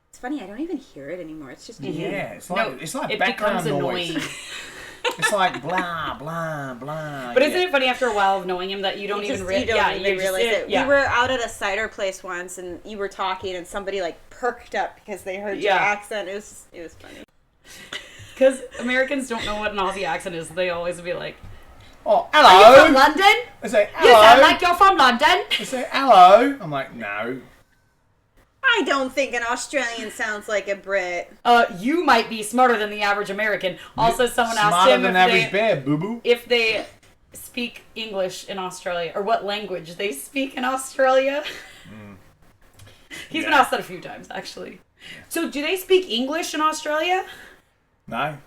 Speaker 1: It's funny, I don't even hear it anymore. It's just
Speaker 3: Yeah, it's like
Speaker 2: it
Speaker 3: background
Speaker 2: becomes
Speaker 3: noise.
Speaker 2: annoying.
Speaker 3: It's like blah blah blah.
Speaker 2: But isn't it funny after a while of knowing him that you don't even realize
Speaker 1: it?
Speaker 2: Yeah.
Speaker 1: We were out at a cider place once, and you were talking, and somebody like perked up because they heard your accent. It was funny.
Speaker 2: Because Americans don't know what an Aussie accent is. They always be like,
Speaker 3: "Oh, hello."
Speaker 2: Are you from London?
Speaker 3: I say, "Hello."
Speaker 2: You sound like you're from London.
Speaker 3: I say, "Hello." I'm like, "No."
Speaker 1: I don't think an Australian sounds like a Brit.
Speaker 2: You might be smarter than the average American. Also, someone asked
Speaker 3: Smarter
Speaker 2: him
Speaker 3: than average bear, boo boo.
Speaker 2: if they speak English in Australia, or what language they speak in Australia. He's been asked that a few times, actually. So, do they speak English in Australia?
Speaker 3: No.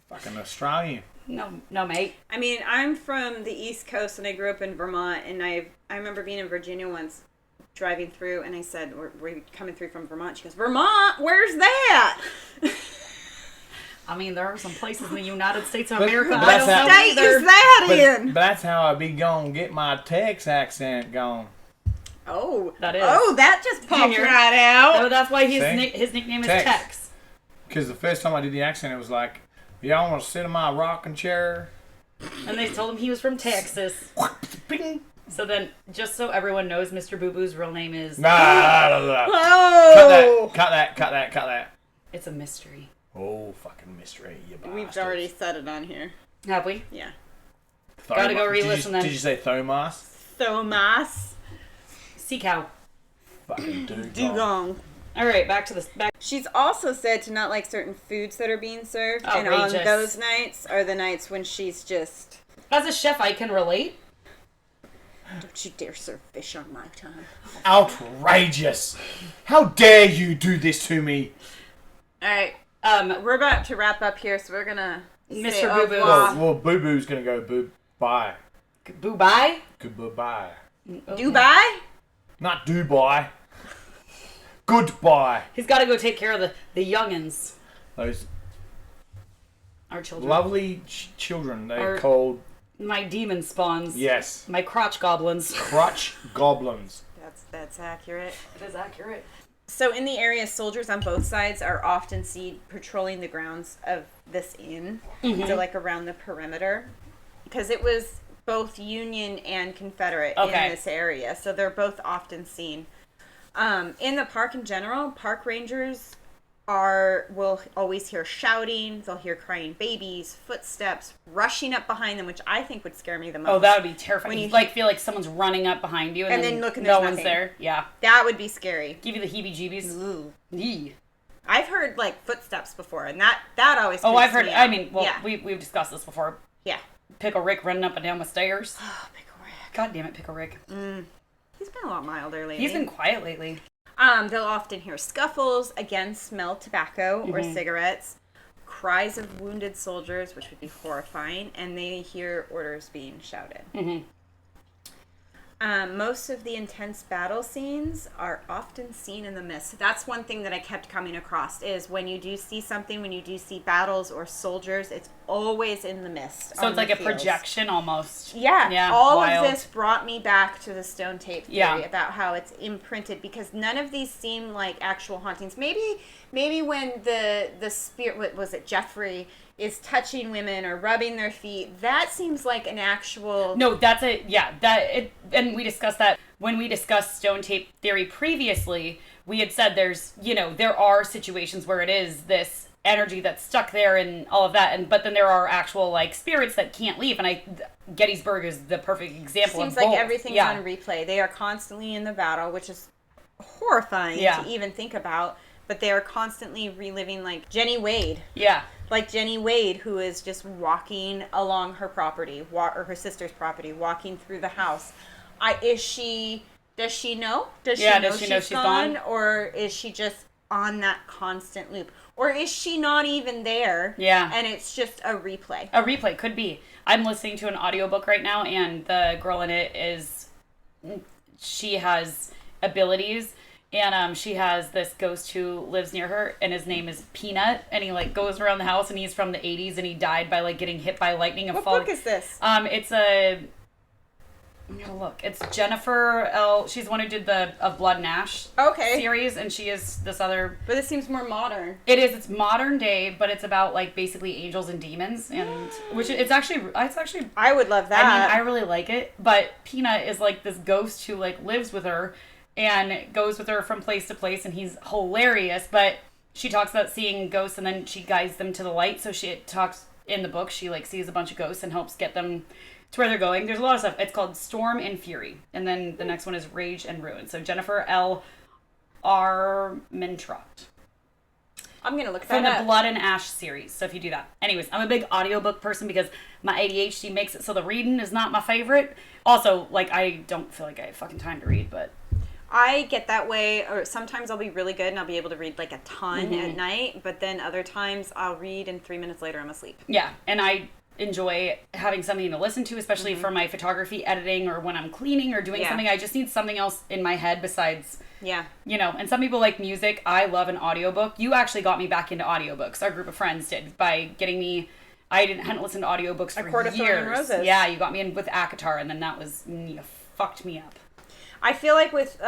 Speaker 3: Fucking Australian.
Speaker 2: No, mate.
Speaker 1: I mean, I'm from the East Coast, and I grew up in Vermont, and I remember being in Virginia once, driving through, and I said, we're coming through from Vermont. She goes, Vermont? Where's that?
Speaker 2: I mean, there are some places in the United States of America
Speaker 3: but
Speaker 2: I don't know
Speaker 1: State
Speaker 2: either.
Speaker 1: is that in?
Speaker 3: But that's how I be gonna get my Tex accent going.
Speaker 1: Oh.
Speaker 2: That is.
Speaker 1: Oh, that just popped
Speaker 2: hear it?
Speaker 1: right out.
Speaker 2: Oh, that's why his
Speaker 3: See?
Speaker 2: his nickname is
Speaker 3: Tex.
Speaker 2: Tex.
Speaker 3: Because the first time I did the accent, it was like, y'all want to sit in my rocking chair?
Speaker 2: And they told him he was from Texas.
Speaker 3: Bing.
Speaker 2: So then, just so everyone knows, Mr. Boo Boo's real name is...
Speaker 3: Nah.
Speaker 1: Oh.
Speaker 3: Cut that.
Speaker 2: It's a mystery.
Speaker 3: Oh, fucking mystery, you bastards.
Speaker 1: We've already said it on here.
Speaker 2: Have we?
Speaker 1: Yeah.
Speaker 2: Gotta go re-listen then.
Speaker 3: Did you say Thomas?
Speaker 1: Thomas.
Speaker 2: Sea cow.
Speaker 3: Fucking dugong.
Speaker 1: Dugong.
Speaker 2: All right, back to this.
Speaker 1: She's also said to not like certain foods that are being served. And on
Speaker 2: Outrageous.
Speaker 1: those nights are the nights when she's just...
Speaker 2: As a chef, I can relate.
Speaker 1: Don't you dare serve fish on my time.
Speaker 3: Outrageous. How dare you do this to me?
Speaker 1: All right. We're about to wrap up here, so we're going to...
Speaker 2: Mr. Boo Boo.
Speaker 3: Well, Boo Boo's gonna go boo bye.
Speaker 2: Boo bye?
Speaker 3: Goodbye.
Speaker 1: Dubai?
Speaker 3: Not Dubai. Goodbye.
Speaker 2: He's got to go take care of the youngins.
Speaker 3: Those
Speaker 2: Our children.
Speaker 3: lovely children. They're
Speaker 2: Our-
Speaker 3: called...
Speaker 2: My demon spawns.
Speaker 3: Yes.
Speaker 2: My crotch goblins.
Speaker 3: Crutch goblins.
Speaker 1: That's accurate.
Speaker 2: It is accurate.
Speaker 1: So in the area, soldiers on both sides are often seen patrolling the grounds of this inn. So like around the perimeter. Because it was both Union and Confederate in this area. So they're both often seen. In the park in general, park rangers will always hear shouting. They'll hear crying babies, footsteps, rushing up behind them, which I think would scare me the most.
Speaker 2: Oh, that would be terrifying.
Speaker 1: When
Speaker 2: You
Speaker 1: you
Speaker 2: like feel like someone's running up behind you, and
Speaker 1: then look and
Speaker 2: no
Speaker 1: there's
Speaker 2: one's
Speaker 1: nothing.
Speaker 2: there. Yeah,
Speaker 1: That would be scary.
Speaker 2: give you the heebie-jeebies.
Speaker 1: Ooh.
Speaker 2: Yee.
Speaker 1: I've heard like footsteps before, and that always.
Speaker 2: Oh,
Speaker 1: creeps
Speaker 2: I've heard.
Speaker 1: me
Speaker 2: I
Speaker 1: out.
Speaker 2: mean, well,
Speaker 1: yeah.
Speaker 2: we've discussed this before.
Speaker 1: Yeah.
Speaker 2: Pickle Rick running up and down the stairs.
Speaker 1: Oh, Pickle Rick.
Speaker 2: God damn it, Pickle Rick.
Speaker 1: He's been a lot milder lately.
Speaker 2: He's been quiet lately.
Speaker 1: They'll often hear scuffles, again smell tobacco or cigarettes, cries of wounded soldiers, which would be horrifying, and they hear orders being shouted. Most of the intense battle scenes are often seen in the mist. That's one thing that I kept coming across is when you do see something, when you do see battles or soldiers, it's always in the mist.
Speaker 2: So
Speaker 1: on
Speaker 2: it's like
Speaker 1: the
Speaker 2: a
Speaker 1: fields.
Speaker 2: projection almost.
Speaker 1: Yeah,
Speaker 2: Yeah,
Speaker 1: all
Speaker 2: wild.
Speaker 1: of this brought me back to the stone tape theory
Speaker 2: Yeah.
Speaker 1: about how it's imprinted because none of these seem like actual hauntings. Maybe when the spirit, what was it, Jeffrey is touching women or rubbing their feet, that seems like an actual.
Speaker 2: No, that's it. Yeah, and we discussed that when we discussed stone tape theory previously. We had said there are situations where it is this energy that's stuck there and all of that, but then there are actual like spirits that can't leave. And Gettysburg is the perfect example.
Speaker 1: Seems
Speaker 2: of
Speaker 1: like
Speaker 2: both.
Speaker 1: everything's
Speaker 2: Yeah.
Speaker 1: on replay. They are constantly in the battle, which is horrifying
Speaker 2: Yeah.
Speaker 1: to even think about. But they are constantly reliving, like Jenny Wade.
Speaker 2: Yeah.
Speaker 1: Like Jenny Wade, who is just walking along her property, or her sister's property, walking through the house. Does she know? Does she know she's gone? Or is she just on that constant loop? Or is she not even there?
Speaker 2: Yeah.
Speaker 1: And it's just a replay.
Speaker 2: A replay could be. I'm listening to an audiobook right now, and the girl in it she has abilities. And she has this ghost who lives near her, and his name is Peanut, and he like goes around the house, and he's from the 80s, and he died by like getting hit by lightning and
Speaker 1: What
Speaker 2: falling.
Speaker 1: book is this?
Speaker 2: It's I'm gonna look. It's Jennifer L. She's the one who did the Of Blood and Ash series, and she is this other.
Speaker 1: But it seems more modern.
Speaker 2: It is. It's modern day, but it's about like basically angels and demons, and it's actually.
Speaker 1: I would love that.
Speaker 2: I mean, I really like it, but Peanut is like this ghost who like lives with her and goes with her from place to place, and he's hilarious. But she talks about seeing ghosts, and then she guides them to the light. So she talks in the book. She like sees a bunch of ghosts and helps get them to where they're going. There's a lot of stuff. It's called Storm and Fury, and then the next one is Rage and Ruin. So Jennifer L. Armentrout.
Speaker 1: I'm gonna look
Speaker 2: From
Speaker 1: that
Speaker 2: the
Speaker 1: up.
Speaker 2: Blood and Ash series. So if you do that. Anyways, I'm a big audiobook person because my ADHD makes it so the reading is not my favorite. Also, like, I don't feel like I have fucking time to read, but
Speaker 1: I get that way, or sometimes I'll be really good and I'll be able to read like a ton at night, but then other times I'll read and 3 minutes later I'm asleep.
Speaker 2: yeah. And I enjoy having something to listen to, especially for my photography editing or when I'm cleaning or doing something. I just need something else in my head besides,
Speaker 1: Yeah.
Speaker 2: and some people like music. I love an audiobook. You actually got me back into audiobooks. Our group of friends did by getting me. I hadn't listened to audiobooks for
Speaker 1: Court of Thorns and
Speaker 2: years.
Speaker 1: Roses.
Speaker 2: Yeah, you got me in with Akatar, and then that was you fucked me up.
Speaker 1: I feel like with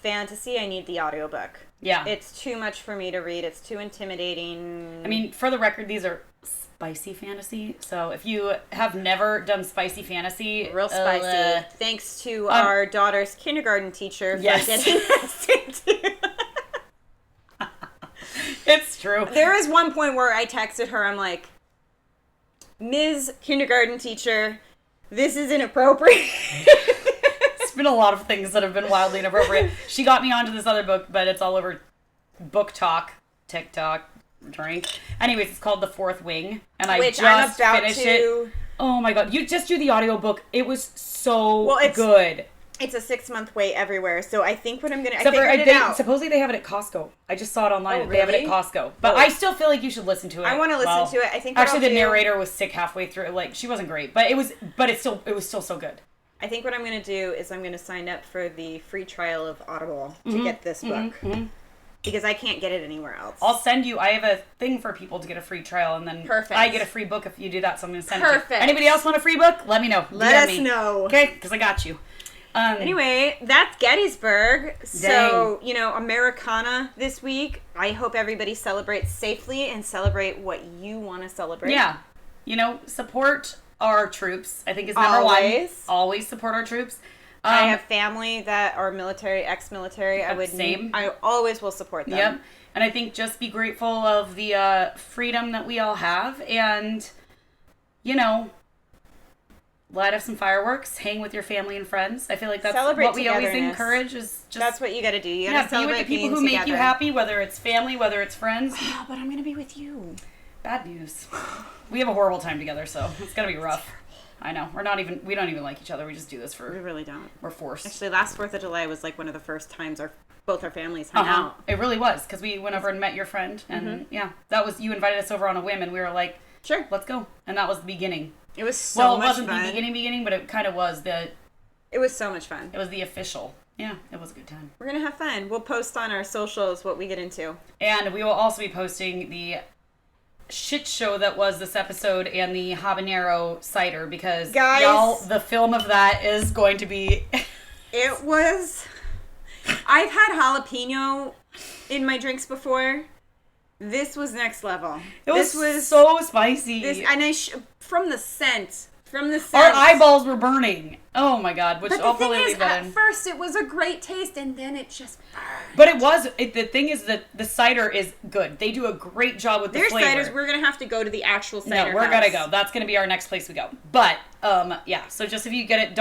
Speaker 1: fantasy, I need the audiobook.
Speaker 2: Yeah.
Speaker 1: It's too much for me to read. It's too intimidating.
Speaker 2: I mean, for the record, these are spicy fantasy. So if you have never done spicy fantasy,
Speaker 1: Real spicy. Thanks to our daughter's kindergarten teacher for getting us into.
Speaker 2: It's true.
Speaker 1: There is one point where I texted her, I'm like, Ms. Kindergarten teacher, this is inappropriate.
Speaker 2: It's been a lot of things that have been wildly inappropriate. She got me onto this other book, but it's all over book talk, TikTok, drink. Anyways, it's called The Fourth Wing, and I
Speaker 1: Which
Speaker 2: just
Speaker 1: I'm about
Speaker 2: finished
Speaker 1: to.
Speaker 2: it. Oh my god, you just do the audiobook. It was so
Speaker 1: Well,
Speaker 2: good.
Speaker 1: It's a 6-month wait everywhere, so I think what I'm gonna.
Speaker 2: Except
Speaker 1: I figured
Speaker 2: for,
Speaker 1: it out.
Speaker 2: supposedly they have it at Costco. I just saw it online.
Speaker 1: Oh,
Speaker 2: They have it at
Speaker 1: really?
Speaker 2: Costco. But I still feel like you should listen to it.
Speaker 1: I want to listen to it. I think what
Speaker 2: Actually,
Speaker 1: I'll
Speaker 2: the
Speaker 1: do-
Speaker 2: narrator was sick halfway through. Like, she wasn't great, but it was still so good.
Speaker 1: I think what I'm going to do is I'm going to sign up for the free trial of Audible to get this book. Because I can't get it anywhere else.
Speaker 2: I'll send you. I have a thing for people to get a free trial, and then
Speaker 1: Perfect.
Speaker 2: I get a free book if you do that. So I'm going to send it.
Speaker 1: Perfect.
Speaker 2: To you. Anybody else want a free book? Let me know.
Speaker 1: Let
Speaker 2: DM
Speaker 1: us
Speaker 2: me.
Speaker 1: know.
Speaker 2: Okay, because I got you.
Speaker 1: Anyway, that's Gettysburg. So, Americana this week. I hope everybody celebrates safely and celebrate what you want to celebrate.
Speaker 2: Yeah. Support our troops, I think is number one. Always support our troops.
Speaker 1: I have family that are military, ex-military. I always will support them.
Speaker 2: Yep. And I think just be grateful of the freedom that we all have, and light up some fireworks, hang with your family and friends. I feel like that's what we always encourage. Is just
Speaker 1: that's what you got to do. You got to celebrate
Speaker 2: be with the people who make you happy, whether it's family, whether it's friends.
Speaker 1: But I'm gonna be with you.
Speaker 2: Bad news. We have a horrible time together, so it's gonna be rough. I know. We don't even like each other. We just do this for...
Speaker 1: We really don't.
Speaker 2: We're forced.
Speaker 1: Actually, last 4th of July was like one of the first times both our families hung out.
Speaker 2: It really was, because we went over and met your friend, and you invited us over on a whim, and we were like,
Speaker 1: sure,
Speaker 2: let's go. And that was the beginning.
Speaker 1: It was so much fun.
Speaker 2: Well, it wasn't the beginning, but it kind of was.
Speaker 1: It was so much fun.
Speaker 2: It was the official. Yeah, it was a good time.
Speaker 1: We're going to have fun. We'll post on our socials what we get into.
Speaker 2: And we will also be posting the shit show that was this episode and the habanero cider, because
Speaker 1: guys,
Speaker 2: y'all, the film of that is going to be
Speaker 1: it was I've had jalapeno in my drinks before. This was next level.
Speaker 2: This was so spicy.
Speaker 1: From the scent.
Speaker 2: Our eyeballs were burning. Oh my god! Which
Speaker 1: but
Speaker 2: I'll
Speaker 1: the thing
Speaker 2: probably
Speaker 1: is,
Speaker 2: leave that
Speaker 1: at
Speaker 2: in.
Speaker 1: first it was a great taste, and then it just burned.
Speaker 2: But the thing is that the cider is good. They do a great job with the flavor.
Speaker 1: Their ciders, we're gonna have to go to the actual cider.
Speaker 2: No, we're gonna go. That's gonna be our next place we go. But yeah. So just if you get it,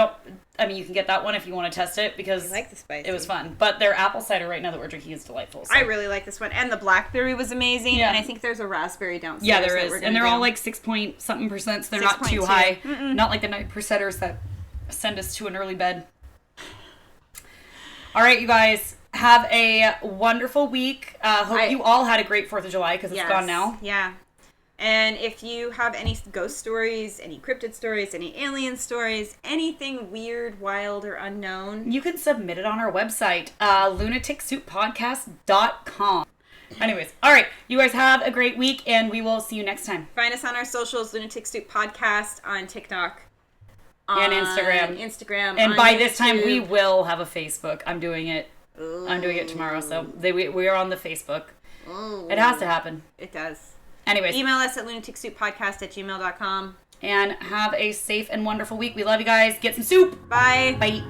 Speaker 2: you can get that one if you want to test it, because
Speaker 1: I like the spice.
Speaker 2: It was fun. But their apple cider right now that we're drinking is delightful. So.
Speaker 1: I really like this one, and the blackberry was amazing. Yeah. And I think there's a raspberry downstairs.
Speaker 2: Yeah, there is, and they're all like 6-point-something%. So they're not too high. Not like the 9%ers that send us to an early bed. All right, you guys, have a wonderful week. Hope you all had a great 4th of July, because it's gone now.
Speaker 1: Yeah. And if you have any ghost stories, any cryptid stories, any alien stories, anything weird, wild, or unknown,
Speaker 2: you can submit it on our website, lunaticsuitpodcast.com. Anyways, all right, you guys have a great week, and we will see you next time.
Speaker 1: Find us on our socials, Lunatic Soup Podcast on TikTok.
Speaker 2: And Instagram. And by this time, we will have a Facebook. I'm doing it. Ooh. I'm doing it tomorrow, so we are on the Facebook. Ooh. It has to happen.
Speaker 1: It does.
Speaker 2: Anyways.
Speaker 1: Email us at lunaticsoupodcast@gmail.com.
Speaker 2: And have a safe and wonderful week. We love you guys. Get some soup.
Speaker 1: Bye.
Speaker 2: Bye.